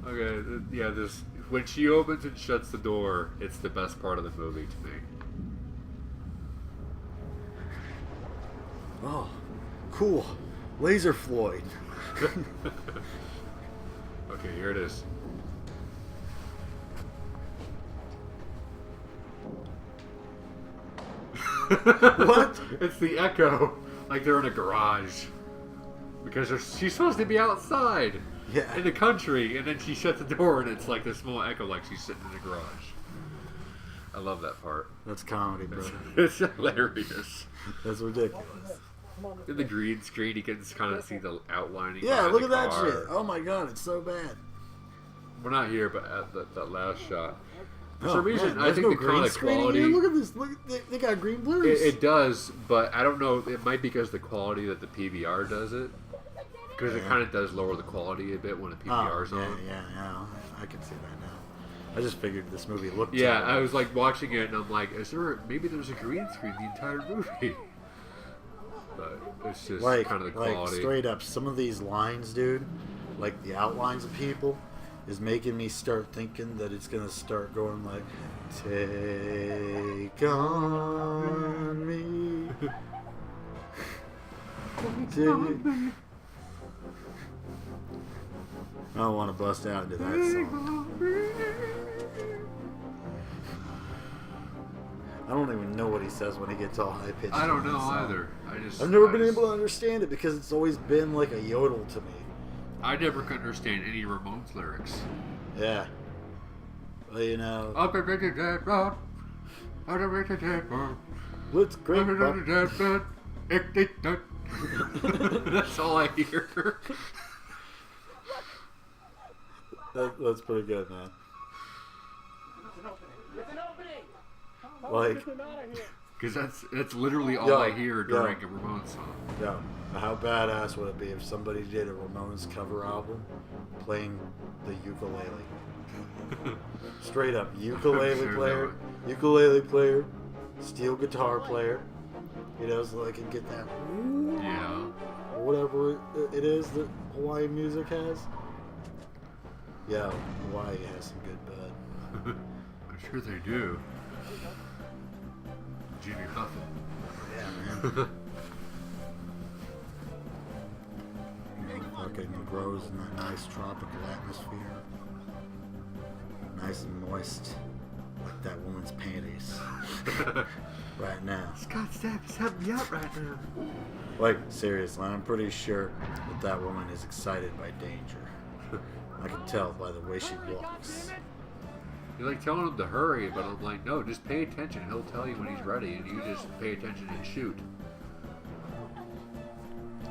Okay, yeah, this when she opens and shuts the door, it's the best part of the movie to me. Oh, cool. Laser Floyd. Okay, here it is. What? It's the echo. Like they're in a garage. Because she's supposed to be outside. Yeah. In the country. And then she shuts the door and it's like this small echo like she's sitting in a garage. I love that part. That's comedy, bro. It's hilarious. That's ridiculous. In the green screen, you can kind of see the outlining. Yeah, behind look the at that car. shit. Oh my god, it's so bad. We're not here, but at that last shot. For Oh, some reason, man, I there's think no the kind green of screen in quality. here. Look at this. Look, they got green blues. It does, but I don't know. It might be because the quality that the PVR does it. Because it kind of does lower the quality a bit when the PVR's on. Yeah, I can see that now. I just figured this movie looked. Yeah, terrible. I was like watching it and I'm like, maybe there's a green screen the entire movie. But it's just like, kind of the quality. Like straight up, some of these lines, dude, like the outlines of people, is making me start thinking that it's gonna start going like, take on me. I don't want to bust out into that song. I don't even know what he says when he gets all high pitched. I don't know either. I've never been able to understand it because it's always been like a yodel to me. I never could understand any Ramones lyrics. Yeah. Well, you know. Up and make it dead road. Up and make it dead road. Let's great. That's all I hear. That's pretty good, man. It's an opening. Like, Because that's literally all I hear during a Ramones song. Yeah. How badass would it be if somebody did a Ramones cover album playing the ukulele? Straight up, ukulele player, steel guitar player. You know, so they can get that. Yeah. Or whatever it is that Hawaiian music has. Yeah, Hawaii has some good bud. I'm sure they do. Jimmy Buffett. Yeah, man. Fucking grows in that nice tropical atmosphere. Nice and moist. like that woman's panties right now. Scott Stapp is helping me out right now. Like, seriously, I'm pretty sure that woman is excited by danger. I can tell by the way she walks. You're like telling him to hurry, but I'm like, no, just pay attention. He'll tell you when he's ready, and you just pay attention and shoot.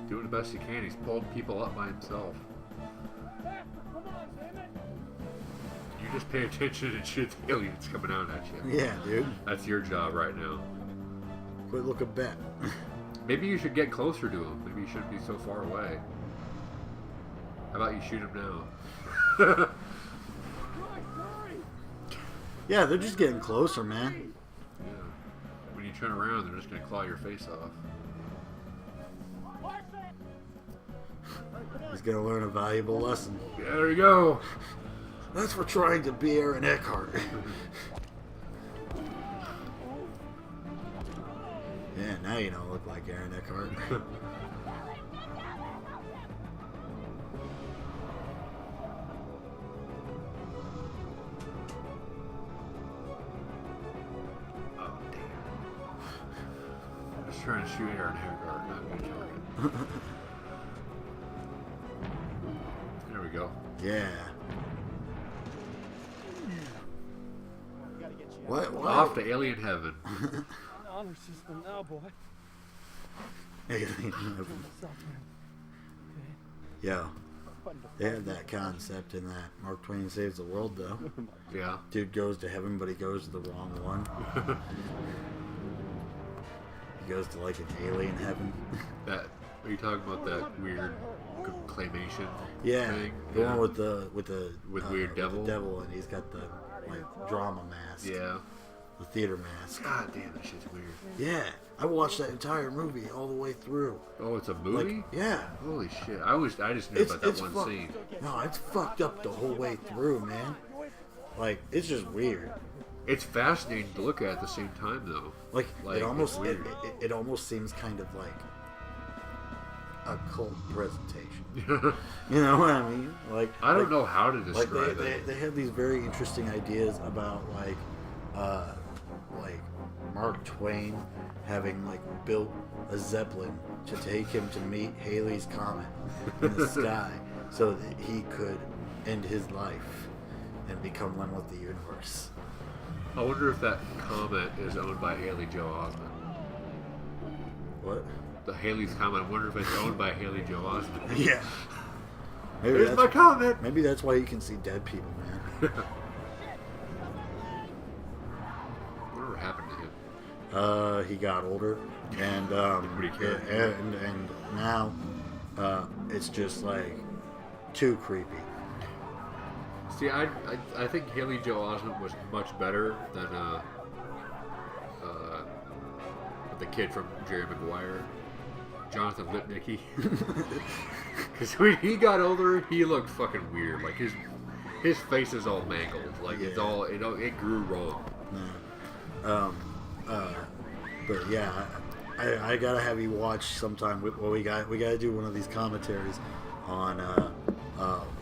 Doing the best he can. He's pulling people up by himself. You just pay attention and shoot the aliens coming out at you. Yeah, dude. That's your job right now. Quit looking back. Maybe you should get closer to him. Maybe you shouldn't be so far away. How about you shoot him now? Yeah, they're just getting closer, man. Yeah. When you turn around, they're just going to claw your face off. He's gonna learn a valuable lesson. Yeah, there you go. That's for trying to be Aaron Eckhart. Yeah, now you don't look like Aaron Eckhart. Oh, damn. I was trying to shoot Aaron Eckhart, not a good target. There we go. Yeah. What? Off to alien heaven. Honor system now, boy. Alien heaven. Yeah. They have that concept in that Mark Twain Saves the World, though. Yeah. Dude goes to heaven, but he goes to the wrong one. He goes to like an alien heaven. That, are you talking about that weird claymation Yeah, thing? the one with the weird devil? With the devil, and he's got the like drama mask. Yeah. The theater mask. God damn, that shit's weird. Yeah, I watched that entire movie all the way through. Oh, it's a movie? Like, yeah. Holy shit! I just knew about that one scene. No, it's fucked up the whole way through, man. Like, it's just weird. It's fascinating to look at the same time, though. Like it almost it's weird. it almost seems kind of like a cult presentation. You know what I mean? Like I don't know how to describe like they have these very interesting ideas about like Mark Twain having like built a Zeppelin to take him to meet Halley's Comet in the sky so that he could end his life and become one with the universe. I wonder if that comet is owned by Haley Joel Osment. What? The Haley's Comet. I wonder if it's owned by Haley Joel Osment. Yeah. Maybe Here's my comet. Maybe that's why you can see dead people, man. Whatever happened to him? He got older, and and now it's just like too creepy. See, I think Haley Joel Osment was much better than the kid from Jerry Maguire, Jonathan Lipnicki. Because when he got older, he looked fucking weird. Like his face is all mangled. Like it's all it grew wrong. But yeah, I gotta have you watch sometime. Well, we gotta do one of these commentaries on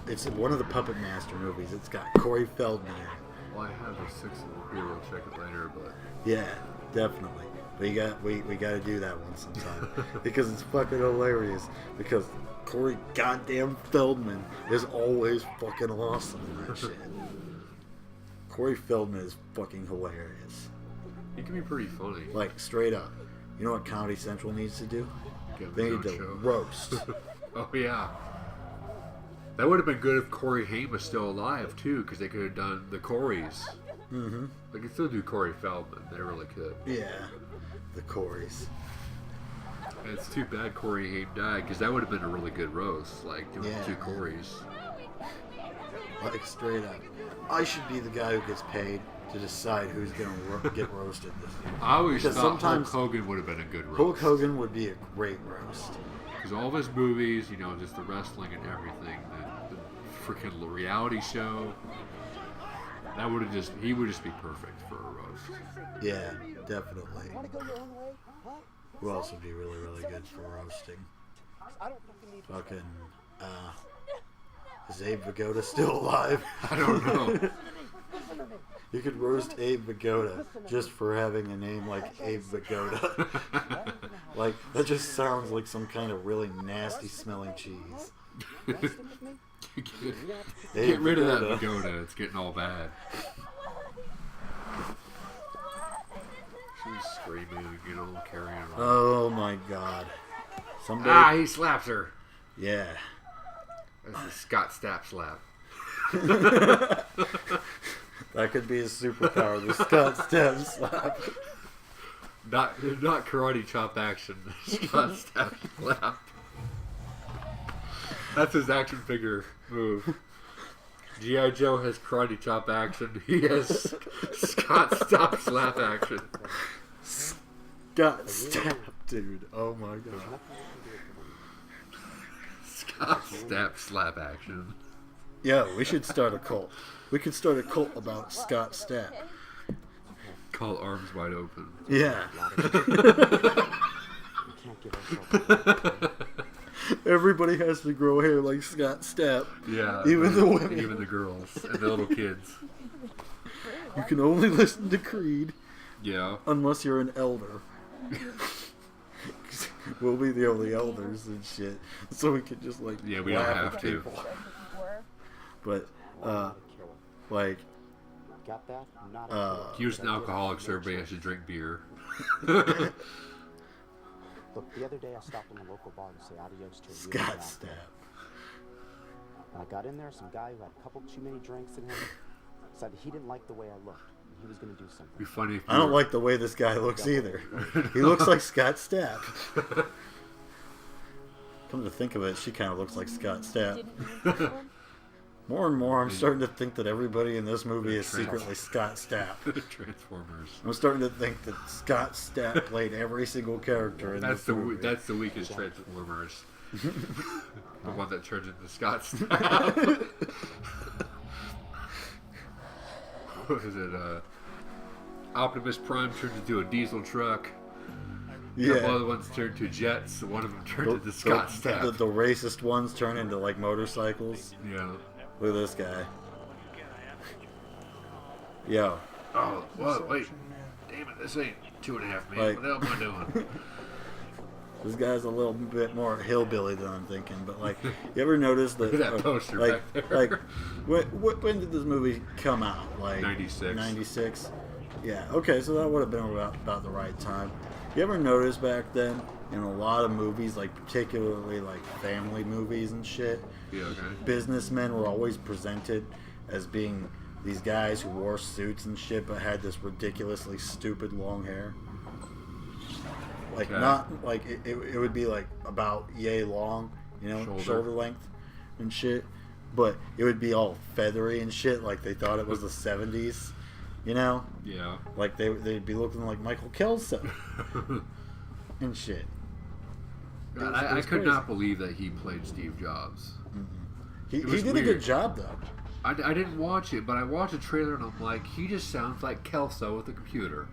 it's one of the Puppet Master movies. It's got Corey Feldman in it. Well, I have a 6 beer. We'll check it later, but yeah, definitely. We got to do that one sometime because it's fucking hilarious. Because Corey goddamn Feldman is always fucking awesome in that shit. Corey Feldman is fucking hilarious. he can be pretty funny. Like straight up. You know what Comedy Central needs to do? Get They his need own to show. roast. Oh yeah. That would have been good if Corey Haim was still alive too, because they could have done the Coreys. Mm-hmm. They could still do Corey Feldman. They really could. Yeah, the Coreys. And it's too bad Corey Haim died, because that would have been a really good roast, like doing Yeah. the 2 Coreys. Like straight up. I should be the guy who gets paid to decide who's gonna get roasted this year. I always Because thought sometimes Hulk Hogan would have been a good roast. Hulk Hogan would be a great roast. Because all of his movies, you know, just the wrestling and everything, the freaking reality show, that would have he would just be perfect for a roast. Yeah, definitely. Who else would be really, really good for roasting? Fucking, is Abe Vigoda still alive? I don't know. to me. You could roast Abe Vigoda just for having a name like Abe Vigoda. Like, that just sounds like some kind of really nasty smelling cheese. Get rid of that Vigoda. It's getting all bad. She's screaming and getting all carrying on. Oh my god. Somebody... He slaps her. Yeah. That's a Scott Stapp slap. That could be his superpower, the Scott Stapp slap. Not karate chop action. Scott Stapp slap. That's his action figure move. G.I. Joe has karate chop action. He has Scott Stapp slap action. Scott Stapp, dude. Oh my god. Scott Stapp slap action. Yeah, we should start a cult. We could start a cult about Scott Stapp. Called Arms Wide Open. Yeah. Everybody has to grow hair like Scott Stapp. Yeah. Even the women. Even the girls. And the little kids. You can only listen to Creed. Yeah. Unless you're an elder. We'll be the only elders and shit. So we can just like we don't have to. But like Got that? Not he was an alcoholic, so everybody has to drink beer. Look, the other day I stopped in a local bar to say adios to a Scott Stapp. When I got in there, some guy who had a couple too many drinks in him said he didn't like the way I looked. And he was going to do something. Be funny if I don't like the way this guy looks either. He looks like Scott Stapp. Come to think of it, she kind of looks like Scott Stapp. More and more, I'm starting to think that everybody in this movie is secretly Scott Stapp. Transformers. I'm starting to think that Scott Stapp played every single character in this movie. That's the weakest Transformers. The one that turns into Scott Stapp. What is it? Optimus Prime turned into a diesel truck. Yeah. A couple other ones turned to jets. One of them turned into Scott Stapp. The racist ones turn into like motorcycles. Yeah. Look at this guy. Yo. Oh, what? Wait. Damn it, this ain't 2.5 minutes. Like- What the hell am I doing? This guy's a little bit more hillbilly than I'm thinking, but like, you ever notice that? Look at that poster like, back there. Like, when did this movie come out? Like 96. 96. Yeah. Okay, so that would have been about the right time. You ever notice back then in a lot of movies, like particularly like family movies and shit, Yeah, okay. businessmen were always presented as being these guys who wore suits and shit, but had this ridiculously stupid long hair. Like Okay. not like it would be like about yay long, you know, shoulder length and shit, but it would be all feathery and shit, like they thought it was the 70s, you know? Yeah. Like they'd be looking like Michael Kelso and shit. God, I could not believe that he played Steve Jobs. He was did a weird. good job though. I didn't watch it, but I watched a trailer and I'm like, he just sounds like Kelso with a computer.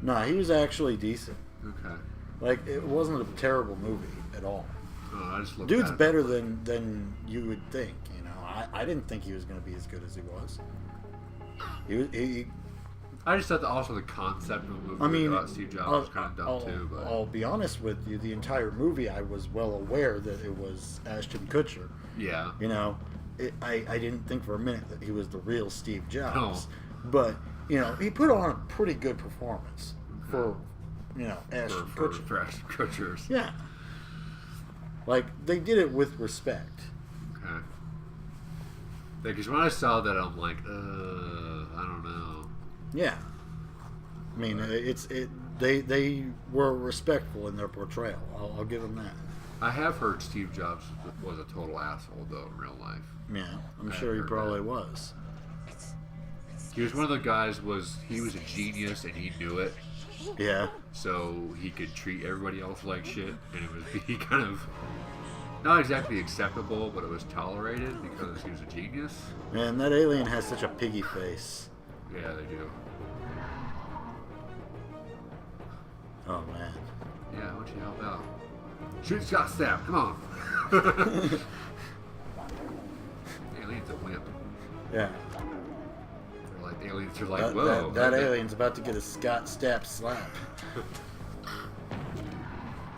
Nah, he was actually decent. Okay. Like it wasn't a terrible movie at all. I just looked Dude's at it. better than you would think. You know, I didn't think he was going to be as good as he was. He I just thought that also the concept of the movie I mean, about Steve Jobs was kind of dumb too. But I'll be honest with you. The entire movie, I was well aware that it was Ashton Kutcher. yeah, You know, I didn't think for a minute that he was the real Steve Jobs. No. But you know, he put on a pretty good performance for Ashton for Kutcher. Ashton Kutcher's. Yeah. Like they did it with respect. Okay. Because when I saw that, I'm like, I don't know. Yeah. I mean, they were respectful in their portrayal. I'll give them that. I have heard Steve Jobs was a total asshole though in real life. Yeah, I'm I sure he heard probably that. was. He was one of the guys. He was a genius and he knew it. Yeah. So he could treat everybody else like shit, and it was he kind of not exactly acceptable, but it was tolerated because he was a genius. Man, that alien has such a piggy face. Yeah, they do. Oh man. Yeah, why don't you help out? Shoot Scott Stapp, come on. Alien's a wimp. Yeah. They're like, the aliens They're like, whoa. That alien's about to get a Scott Stapp slap.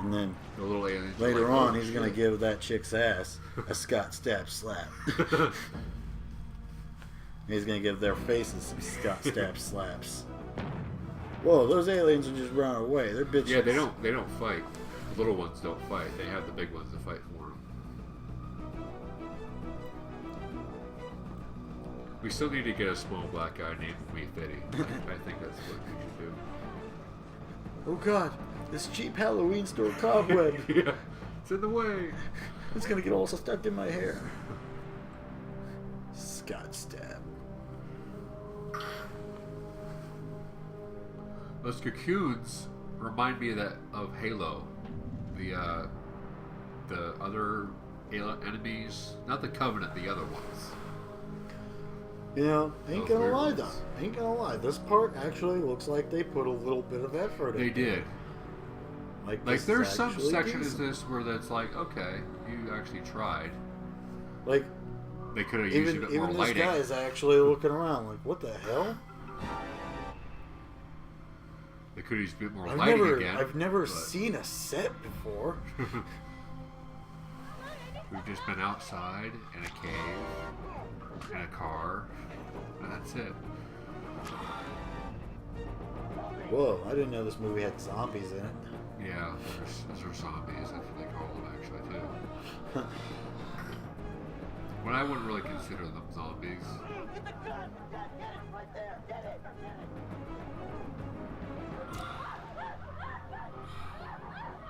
And then the little aliens later like, on, oh, he's going to give that chick's ass a Scott Stapp slap. He's going to give their faces some Scott Stapp slaps. Whoa, those aliens are just running away. They're bitches. Yeah, they don't fight. The little ones don't fight. They have the big ones to fight for them. We still need to get a small black guy named Fitty. I think that's what we should do. Oh god, this cheap Halloween store cobweb. Yeah, it's in the way. It's gonna get all stuck in my hair. Scott Stapp. Those cocoons remind me of Halo. The other enemies, not the Covenant, the other ones. You know, ain't Those gonna weird lie ones. though. Ain't gonna lie. This part actually looks like they put a little bit of effort in. They did. Like Like this there's is some actually section decent. of this where that's like, okay, you actually tried. Like They could have used a bit more even this lighting. guy is actually looking around like, what the hell? They could have used a bit more lighting again. I've never but seen a set before. We've just been outside in a cave, in a car, and that's it. Whoa, I didn't know this movie had zombies in it. Yeah, those are zombies. That's what they call them actually too. But I wouldn't really consider them zombies.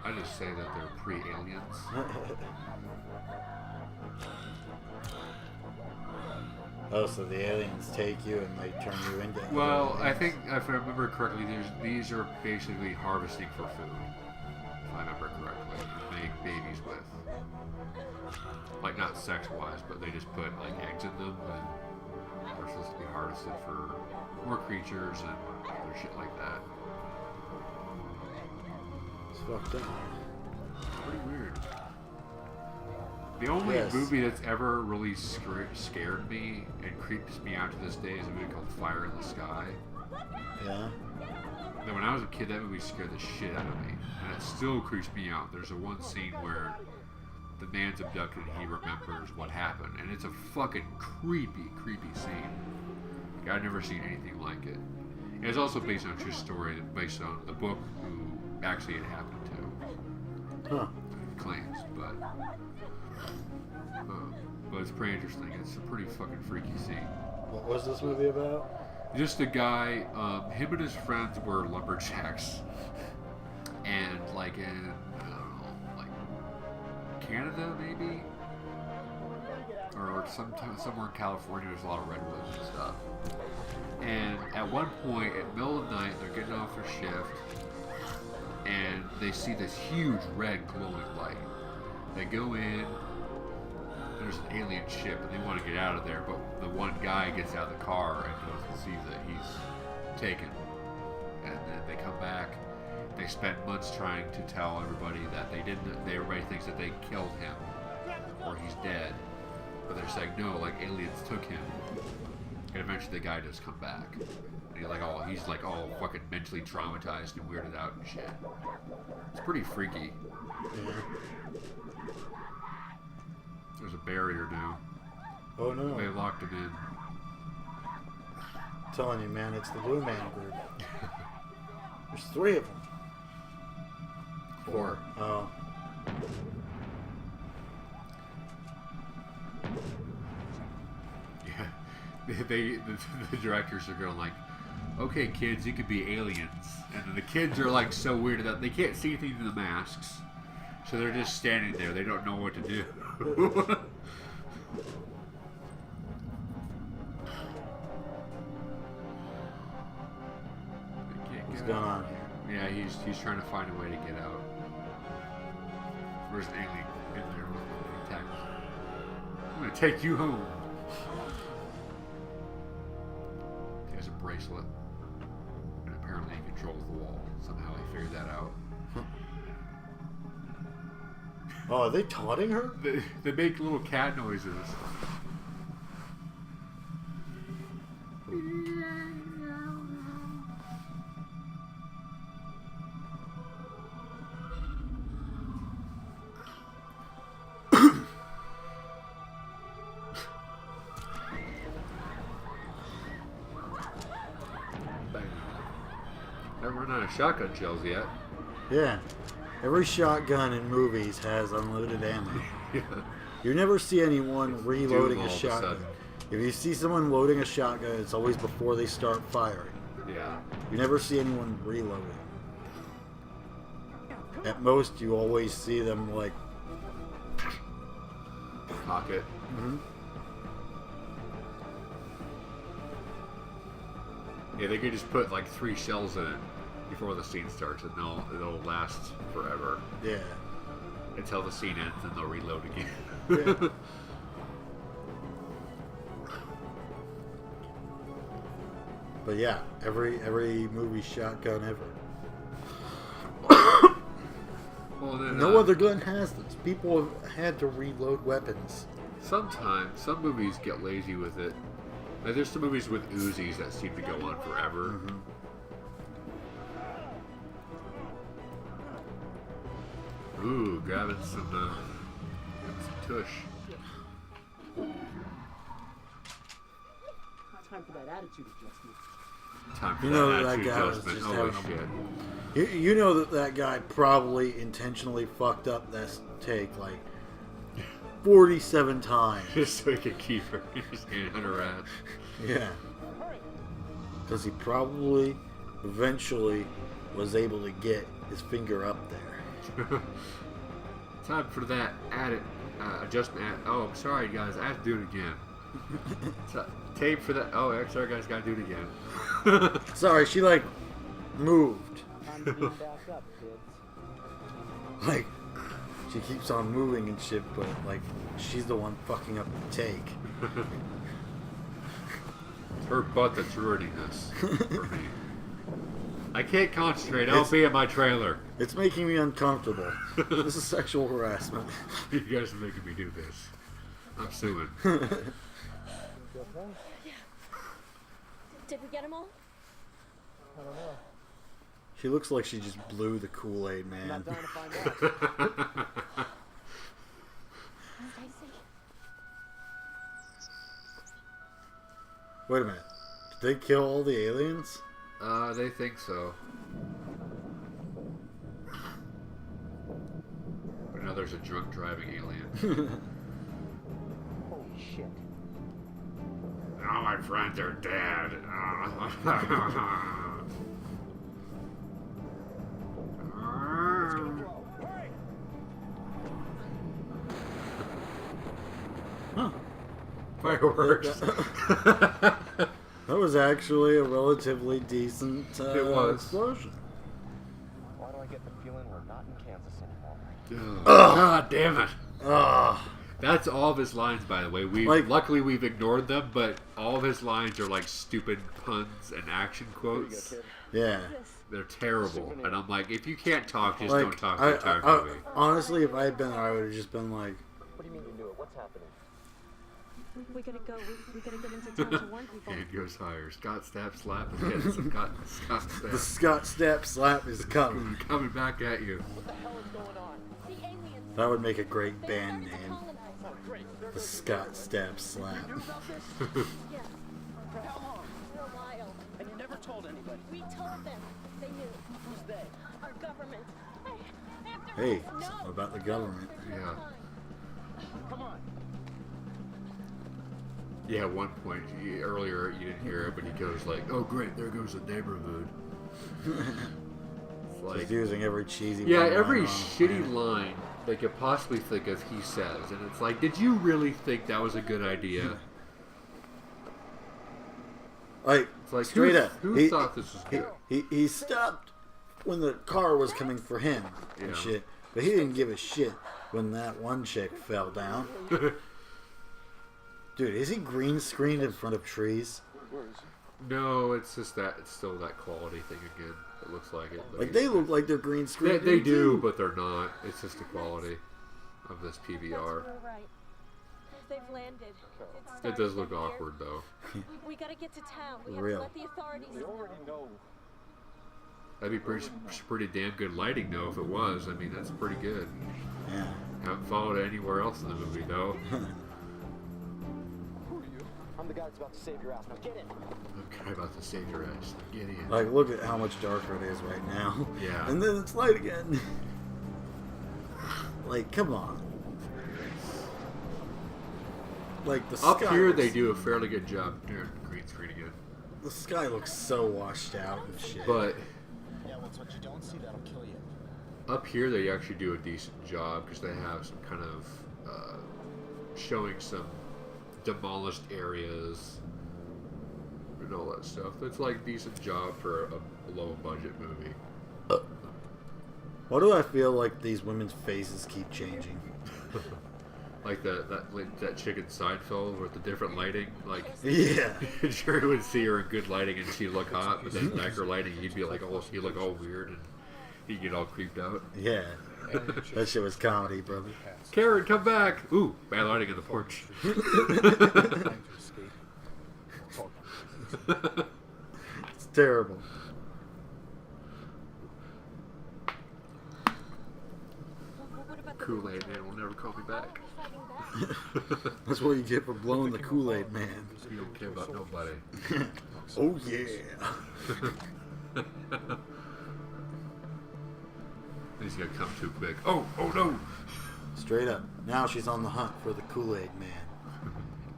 I just say that they're pre-aliens. Oh, so the aliens take you and they turn you into Well, aliens. I think if I remember correctly, these are basically harvesting for food. If I remember correctly, to make babies with. Like not sex-wise, but they just put like eggs in them, and they're supposed to be harvested for more creatures and other shit like that. It's fucked up. Pretty weird. The only Yes. movie that's ever really scared me and creeps me out to this day is a movie called Fire in the Sky. Yeah. Now, when I was a kid, that movie scared the shit out of me, and it still creeps me out. There's a one scene where the man's abducted and he remembers what happened, and it's a fucking creepy scene. Like, I've never seen anything like it. And it's also based on a true story, based on the book who actually it happened to. Huh. Claims, but it's pretty interesting. It's a pretty fucking freaky scene. What was this movie about? Just a guy, him and his friends were lumberjacks, and like in, I don't know, like Canada maybe, or somewhere in California. There's a lot of redwoods and stuff. And at one point, at the middle of the night, they're getting off their shift, and they see this huge red glowing light. They go in. There's an alien ship, and they want to get out of there, but the one guy gets out of the car and goes and sees that he's taken. And then they come back. They spend months trying to tell everybody that they didn't. Everybody thinks that they killed him or he's dead, but they're saying no, like aliens took him. And eventually the guy does come back. And he's like all fucking mentally traumatized and weirded out and shit. It's pretty freaky. Yeah. There's a barrier now. Oh no. They locked him in. I'm telling you, man, it's the Blue Man Group. There's 3 of them. 4. Oh. Yeah. The directors are going like, okay, kids, you could be aliens. And then the kids are like so weirded out. They can't see anything through the masks. So they're just standing there. They don't know what to do. What's going on here? Yeah, he's trying to find a way to get out. There's an alien in there with him. I'm gonna take you home. He has a bracelet, and apparently he controls the wall. Somehow he figured that out. Oh, are they taunting her? They make little cat noises. shotgun shells yet. Yeah. Every shotgun in movies has unloaded ammo. Yeah. You never see anyone reloading all a of a shotgun. sudden. If you see someone loading a shotgun, it's always before they start firing. Yeah. You never see anyone reloading. At most, you always see them like... Pocket. Yeah, they could just put like 3 shells in it before the scene starts, and it'll last forever. Yeah. Until the scene ends, and they'll reload again. Yeah. But yeah, every movie shotgun ever. Well, then, No other gun has this. People have had to reload weapons. Sometimes some movies get lazy with it. Like, there's some movies with Uzis that seem to go on forever. Ooh, grabbing some tush. Time for that attitude adjustment. Time for You know that that attitude guy was adjustment. just Holy having shit. You know that guy probably intentionally fucked up that take like 47 times. Just so he could keep her. Just hand her ass. Yeah. Because he probably eventually was able to get his finger up there. Time for that adjustment. Oh, I'm sorry, guys. I have to do it again. Tape for that. Oh, sorry, guys. Gotta do it again. Sorry, she like moved. Time to beat back up, kids. Like, she keeps on moving and shit, but like, she's the one fucking up the take. It's her butt that's ruining this for me. I can't concentrate. I'll be in my trailer. It's making me uncomfortable. This is sexual harassment. You guys are making me do this. I'm suing. Did we get them all? I don't know. She looks like she just blew the Kool-Aid, I'm man. not dying to find out. Stacy? Wait a minute. Did they kill all the aliens? They think so. But now there's a drunk driving alien. Holy shit. All my friends are dead. Huh. Fireworks. That was actually a relatively decent It was. explosion. Why do I get the feeling we're not in Kansas anymore? God damn it. Ugh. That's all of his lines, by the way. Luckily we've ignored them, but all of his lines are like stupid puns and action quotes. Yeah. They're terrible. And I'm like, if you can't talk, just Like, don't talk the entire movie. honestly, if I had been there, I would have just been like, What do you mean you knew it? What's happening? We gotta go. We gotta get into town to warn people. And goes higher. Scott Stapp slap is getting some Scott Stapp. the Scott Stapp slap is coming. Coming back at you. What the hell is going on? The aliens. That would make a great They band started to name. colonize. Oh, great. The Scott Stapp slap. You knew about this? Yeah. How long? For a while. And you never told anybody. We told them. They knew. Who's they? Our government. Hey, No. what about the government? Yeah. Come on. Yeah, at one point, earlier you didn't hear it, but he goes like, oh great, there goes the neighborhood. It's like, He's using every cheesy yeah, one-liner every on the shitty planet. line they could possibly think of, he says. And it's like, did you really think that was a good idea? Like, It's like, straight who, up. who thought this was good? He stopped when the car was coming for him and Yeah. shit. But he didn't give a shit when that one chick fell down. Dude, is he green screened in front of trees? No, it's just that, it's still that quality thing again. It looks like it. But Like, they look like they're green They, screened. they do, but they're not. It's just the quality of this PVR. We're right. They've landed. It does look awkward, though. We gotta get to town. We have Real. to let the authorities We already know. That'd be pretty damn good lighting, though, if it was. I mean, that's pretty good. Yeah. Haven't followed it anywhere else in the movie, though. Who are you? I'm the guy that's about to save your ass. Now get in. The guy about to save your ass. Get in. Like, look at how much darker it is right now. Yeah. And then it's light again. Like, come on. Like, the Up sky here, looks, they do a fairly good job doing green screen again. the sky looks so washed out and shit. But Yeah, well, it's what you don't see that'll kill you. up here, they actually do a decent job because they have some kind of showing some demolished areas and all that stuff. It's like a decent job for a low budget movie. Why do I feel like these women's faces keep changing? Like that chick in Seinfeld with the different lighting. Like, Yeah. Jerry would see her in good lighting and she'd look hot, but then darker lighting, he'd be like, oh, she'd look all weird and he'd get all creeped out. Yeah. That shit was comedy, brother. Karen, come back! Ooh, bad lighting in the porch. It's terrible. Kool-Aid man will never call me back. That's what you get for blowing the Kool-Aid man. You don't care about nobody. Oh yeah. He's gonna come too quick. Oh no! Straight up. Now she's on the hunt for the Kool-Aid man.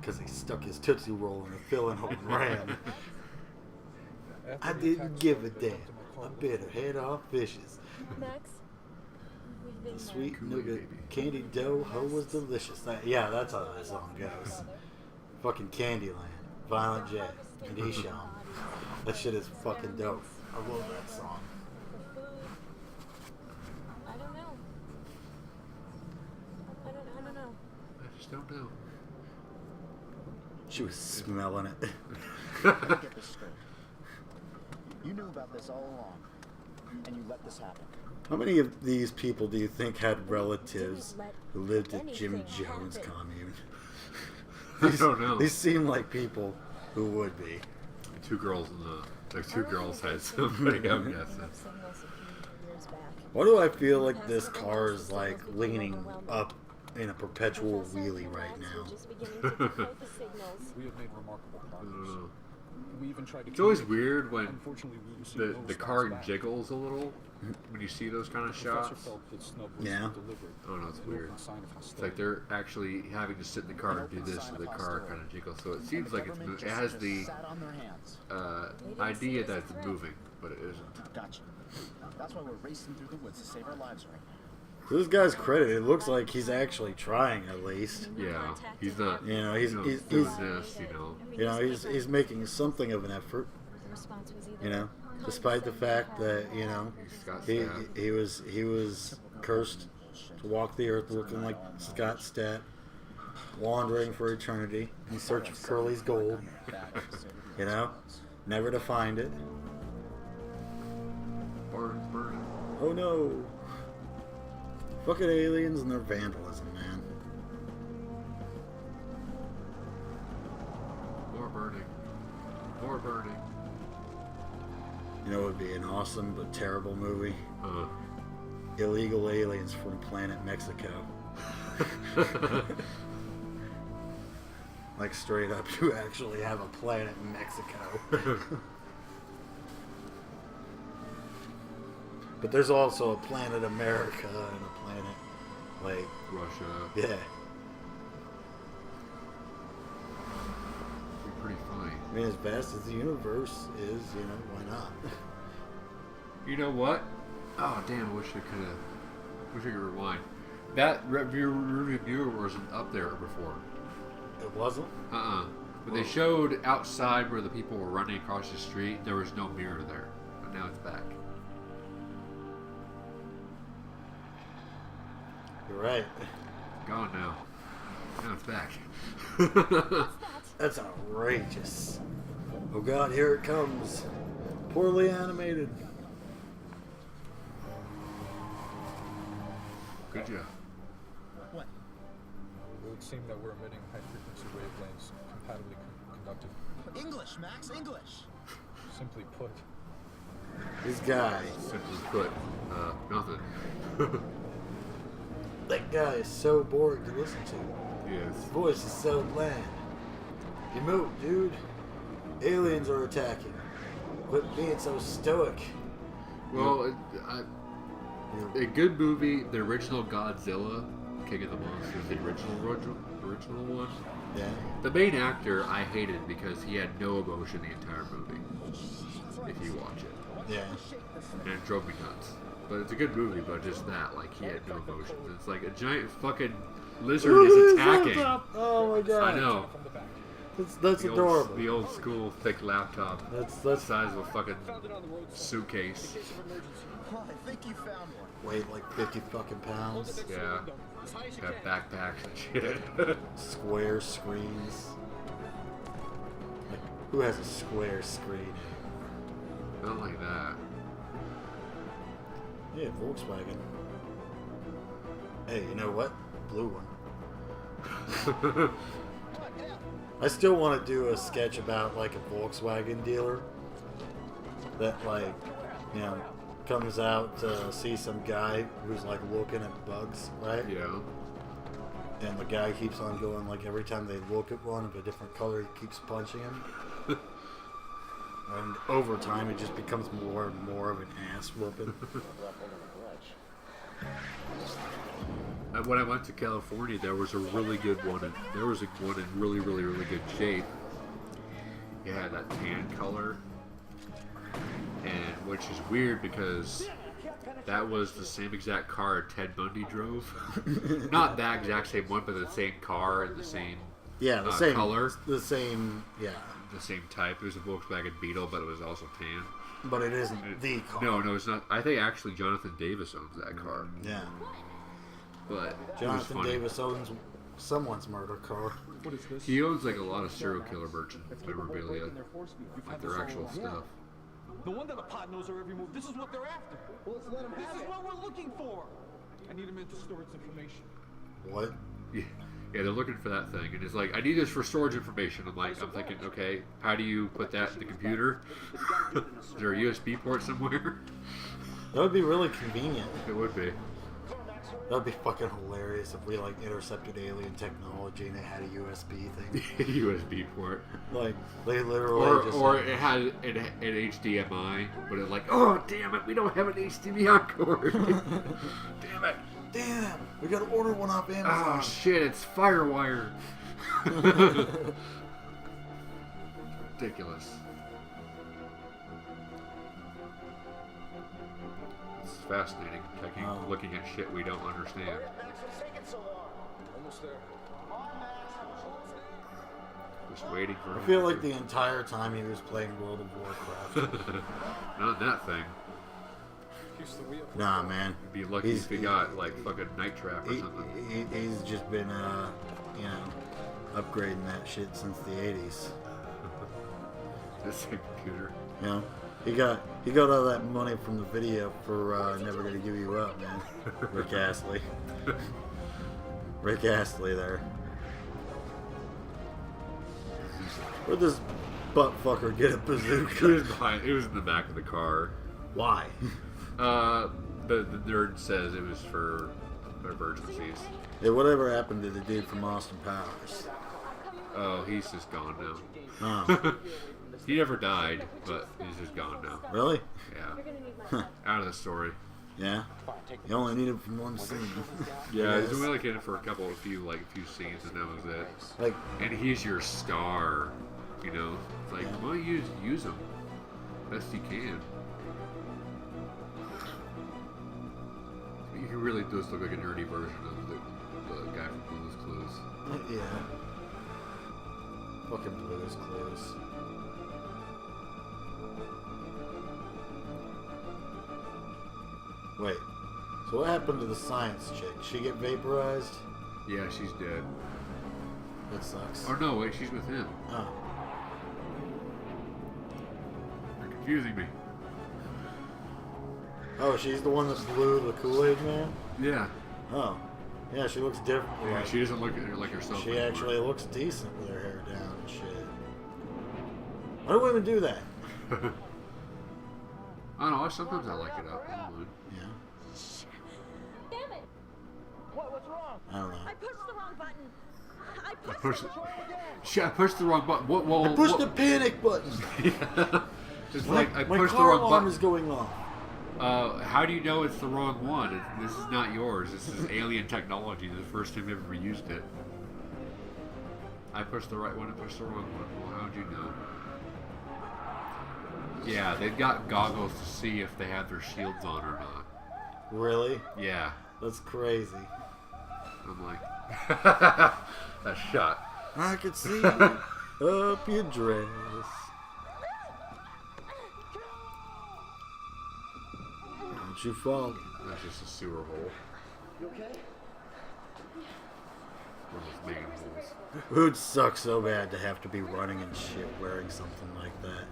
Because he stuck his Tootsie Roll in a filling hole and ran. I didn't give a damn. I bit her head off fishes. Max, we've been The sweet nougat candy dough hoe was delicious. Yeah, that's how that song goes. Fucking Candyland, Violent J, and Esham. That shit is fucking dope. I love that song. I don't know. I don't know. I just don't know. She was smelling it. Get this straight. You knew about this all along, and you let this happen. How many of these people do you think had relatives who lived at Jim Jones' commune? I don't know. These seem like people who would be. Two girls in the... Like two girls had somebody, I'm guessing. Why do I feel like this car is like leaning up in a perpetual wheelie right now? We have made remarkable progress. We even tried to It's always weird when Unfortunately, we received the no car response back. jiggles a little when you see those kind of Professor shots. felt that Snub was Yeah. deliberate. Oh no, it's An weird. open sign of It's hostility. like they're actually having to sit in the car and do this, and the car kind of jiggles. So it seems like it has the Sat on their hands. idea that it's moving, but it isn't. Gotcha. That's why we're racing through the woods to save our lives right now. To this guy's credit, it looks like he's actually trying at least. Yeah, he's not. You know, he's doing this. he's making something of an effort. You know, despite the fact that Scott he Stapp. he was cursed to walk the earth looking like Scott Stapp, wandering for eternity in search of Curly's gold. You know, never to find it. Barn's burning. Oh no! Fucking aliens and their vandalism, man. More burning. More burning. You know, it would be an awesome but terrible movie. Uh, Illegal aliens from planet Mexico. Like straight up, you actually have a planet Mexico. But there's also a planet America and a planet, like, Russia. yeah. Be pretty funny. I mean, as vast as the universe is, why not? You know what? Oh damn! I wish I could rewind. That reviewer wasn't up there before. It wasn't? But they showed outside where the people were running across the street. There was no mirror there, but now it's back. You're right. Gone now. Now it's back. That's outrageous. Oh god, here it comes. Poorly animated. Good job. What? It would seem that we're emitting high-frequency wavelengths compatibly conductive. English, Max, English. Simply put, This guy. Simply put, nothing. That guy is so boring to listen to. Yes. His voice is so bland. You move, dude. Aliens are attacking. Quit being so stoic. Well, a good movie, the original Godzilla, King of the Monsters, the original one. Yeah. The main actor I hated because he had no emotion the entire movie. If you watch it. Yeah. And it drove me nuts. But it's a good movie, but just that, like, he had no emotions. It's like a giant fucking lizard is attacking. Oh my god. I know. That's adorable. The old school thick laptop. That's the size of a fucking suitcase. I think you found one. Weighed like 50 fucking pounds. Yeah. Got backpacks and shit. Square screens. Like, who has a square screen? Not like that. Yeah, Volkswagen. Hey, you know what? Blue one. I still want to do a sketch about like a Volkswagen dealer that like, you know, comes out to see some guy who's like looking at bugs, right? Yeah. And the guy keeps on going, like every time they look at one of a different color, he keeps punching him. And over time, it just becomes more and more of an ass whooping. And when I went to California, there was a really good one. And there was one in really, really, really good shape. It had that tan color, and which is weird because that was the same exact car Ted Bundy drove. Not that exact same one, but the same car and the same the same color, the same the same type. It was a Volkswagen Beetle, but it was also tan. But it isn't the car. No, it's not. I think actually Jonathan Davis owns that car. Yeah. But Jonathan Davis owns someone's murder car. What is this? He owns like a lot of serial killer memorabilia, like their actual stuff. The one that the pot knows our every move. This is what they're after. Well, let's let him have it. This is what we're looking for. I need him in to store its information. What? Yeah, they're looking for that thing, and it's like, I need this for storage information. I'm thinking, okay, how do you put that in the computer? Is there a USB port somewhere? That would be really convenient. It would be. That would be fucking hilarious if we like intercepted alien technology and it had a USB thing. USB port. Like they literally or it had an HDMI, but it's like, oh damn it, we don't have an HDMI cord. Damn it. Damn, we gotta order one off Amazon. Oh shit, it's Firewire. Ridiculous. It's fascinating, looking at shit we don't understand. Almost there. Just waiting for I feel like the entire time he was playing World of Warcraft. Not that thing. Nah, man. You'd be lucky if he got like fucking Night Trap or something. He's just been, you know, upgrading that shit since the 80s. This same computer. You know, he got all that money from the video for Never Gonna Give You Up, man. Rick Astley. Rick Astley there. Where'd this butt fucker get a bazooka? It was in the back of the car. Why? The nerd says it was for emergencies. Hey, whatever happened to the dude from Austin Powers? Oh, he's just gone now. Oh. He never died, but he's just gone now. Really? Yeah. Out of the story. Yeah. You only need him for one scene. Yeah, he's only like in it for a few scenes, and that was it. Like, and he's your star, you know. It's like, why don't you use him best you can? He really does look like a nerdy version of the guy from Blue's Clues. Yeah. Fucking Blue's Clues. Wait. So what happened to the science chick? She get vaporized? Yeah, she's dead. That sucks. Oh no, wait, she's with him. Oh. You're confusing me. Oh, she's the one that blew the Kool-Aid Man? Yeah. Oh. Yeah, she looks different. Yeah, like, she doesn't look like herself She anymore. actually looks decent with her hair down and shit. Why do women do that? I don't know, sometimes I like it up. I don't mind. Yeah. Damn it! What's wrong? I don't know. I pushed the wrong button. I pushed shit, I pushed the wrong button. I pushed the panic button. Yeah. It's like I My pushed the car wrong alarm button. is going off. How do you know it's the wrong one? This is not yours. This is alien technology. This is the first time I've ever used it. I pushed the right one and pushed the wrong one. Well, how'd you know? Yeah, they've got goggles to see if they have their shields on or not. Really? Yeah. That's crazy. I'm like, that shot. I could see up your dress. Don't you fall. That's just a sewer hole. You okay? One of those main holes. It would suck so bad to have to be running and shit wearing something like that.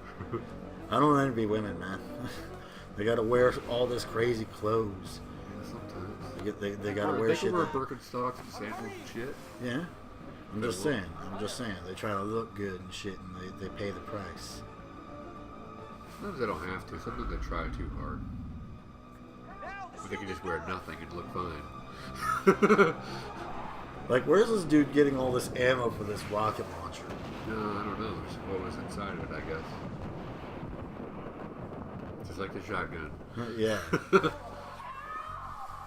I don't envy women, man. They gotta wear all this crazy clothes. Yeah, sometimes. They gotta wear they shit. can wear Birkenstocks and sandals and shit. Yeah. I'm just saying. They try to look good and shit, and they pay the price. Sometimes they don't have to. Sometimes they try too hard. But they can just wear nothing and look fine. Like, where's this dude getting all this ammo for this rocket launcher? No, I don't know. Just what was inside of it, I guess. Just like the shotgun. Yeah.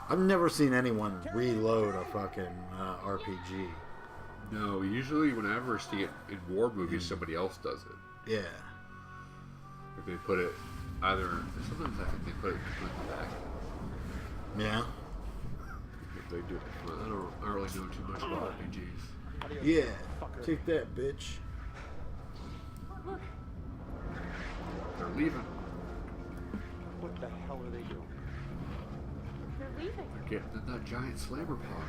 I've never seen anyone reload a fucking RPG. No, usually whenever I see it in war movies, somebody else does it. Yeah. If they put it either... Sometimes I think they put it in the back. Yeah. If they do it. Well, I don't really know too much about RPGs. Yeah. Take that, bitch. Look, They're leaving. What the hell are they doing? they're leaving. They're getting in that giant slammer pod.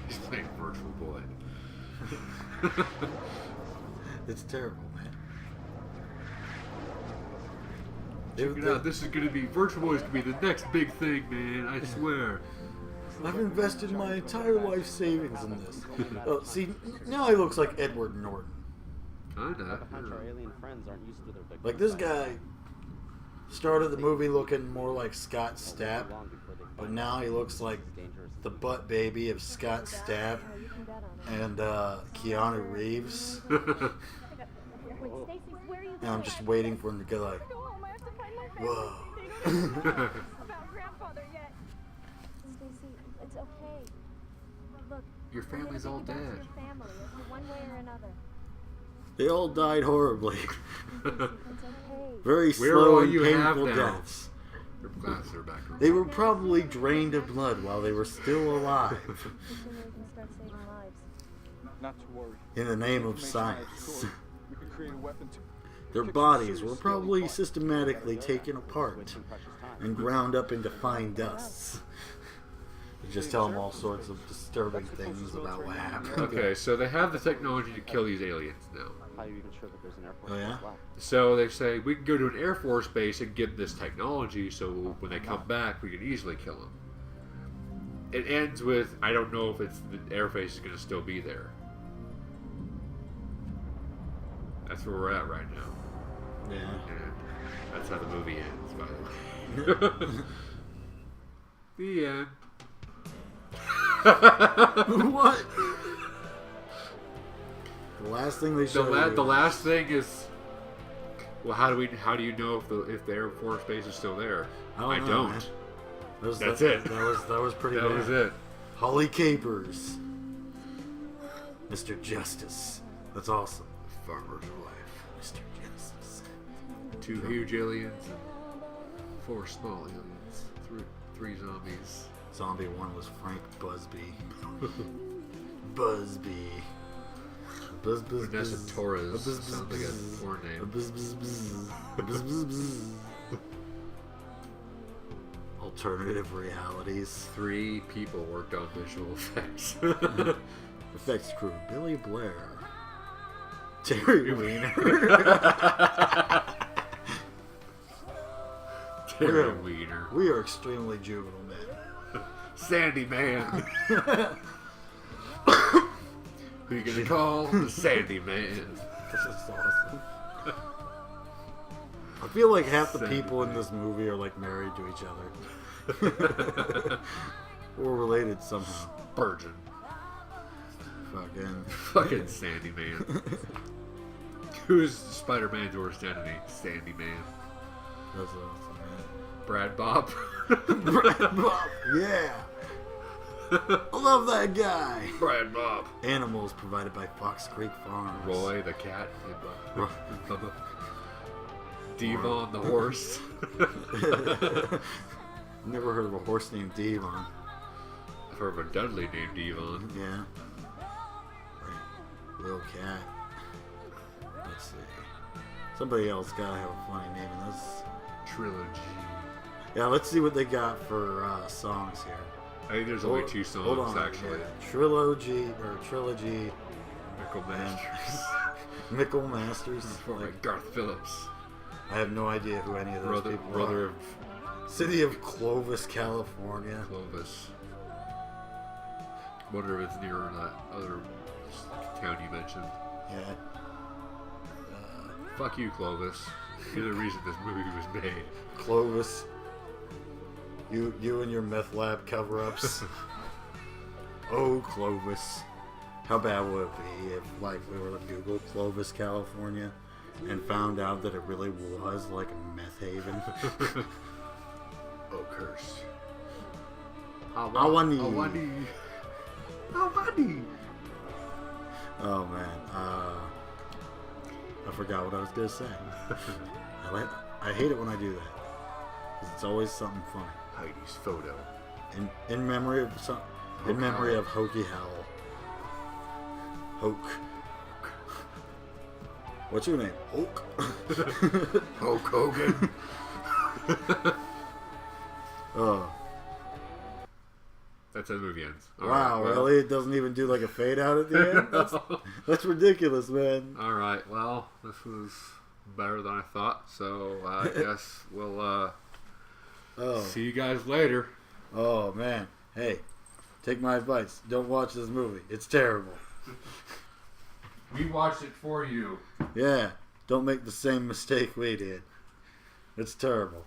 He's playing Virtual Boy. It's terrible, man. Check it out. This is going to be... Virtual Boy is going to be the next big thing, man. I swear. I've invested my entire life savings in this. Oh, see, now he looks like Edward Norton. Kinda. Our alien friends aren't used to their big Like, this guy started the movie looking more like Scott Stapp, but now he looks like the butt baby of Scott Stapp and Keanu Reeves. And I'm just waiting for him to go like, whoa. About grandfather yet. Stacy, it's okay. Look, Your family's all dead. your family, one way or another. They all died horribly. It's okay. Very Where slow all and you have painful now? deaths. Their glasses are back. They were probably drained of blood while they were still alive. The sooner we can start saving lives. Not to worry. In the name of Information I have science. stored, we can create a weapon to Their bodies were probably systematically taken apart and ground up into fine dusts. They just tell them all sorts of disturbing things about what happened. Okay, so they have the technology to kill these aliens now. How are you even sure that there's an Air Force Oh, yeah? base left? So they say, we can go to an Air Force base and get this technology so when they come back, we can easily kill them. It ends with, I don't know if it's the Air Base is going to still be there. That's where we're at right now. Yeah. And that's how the movie ends, by the way. The end. What? The last thing they showed. The last thing is, well, how do you know if the Air Force base is still there? I know, don't. man. That's it. That was pretty That bad. was it. Holly Capers. Mr. Justice. That's awesome. Farmer's wife. Mr. Justice. 2 huge aliens and 4 small aliens. 3 zombies. Zombie 1 was Frank Busby. Busby. Buzz, buzz, Vanessa buzz. Torres. Buzz, buzz, Sounds like a buzz. porn name. Buzz, buzz, buzz. Buzz, buzz, buzz. Alternative realities. 3 people worked on visual effects. Effects crew: Billy Blair, Terry Weiner. Terry Weiner. We are extremely juvenile men. Sandy Man. Who you gonna call? The Sandy Man. This is awesome. I feel like half the people in this movie are like married to each other. Or related somehow. Virgin. Fucking Sandy Man. Who's Spider-Man's worst enemy? Sandy Man. That's awesome, man. Brad Bob. Brad Bob. Yeah. I love that guy. Brad Bob. Animals provided by Fox Creek Farms. Roy the cat. Devon the horse. Never heard of a horse named Devon. I've heard of a Dudley named Devon. Yeah. Right. Little cat. Let's see. Somebody else gotta have a funny name in this trilogy. Yeah, let's see what they got for songs here. I think there's only 2 songs actually. Yeah. Trilogy. Mickle Masters. Mickle Masters. Like Garth Phillips. I have no idea who any of those people brother are. Of City of Clovis, California. Clovis. Wonder if it's near that other town you mentioned. Yeah. Fuck you, Clovis. You're the reason this movie was made. Clovis. You and your meth lab cover-ups. Oh, Clovis. How bad would it be if, like, we were to Google Clovis, California, and found out that it really was like a meth haven? Oh, curse. Awani. Oh man, I forgot what I was gonna say. I hate it when I do that because it's always something funny. Heidi's photo. In memory of Hokey Howell. Hoke. What's your name? Hulk. Hulk Hogan. Oh. That's how the movie ends. Wow, really? It doesn't even do like a fade out at the end? That's ridiculous, man. Alright, well, this was better than I thought, so I guess we'll see you guys later. Oh, man. Hey, take my advice. Don't watch this movie. It's terrible. We watched it for you. Yeah, don't make the same mistake we did. It's terrible.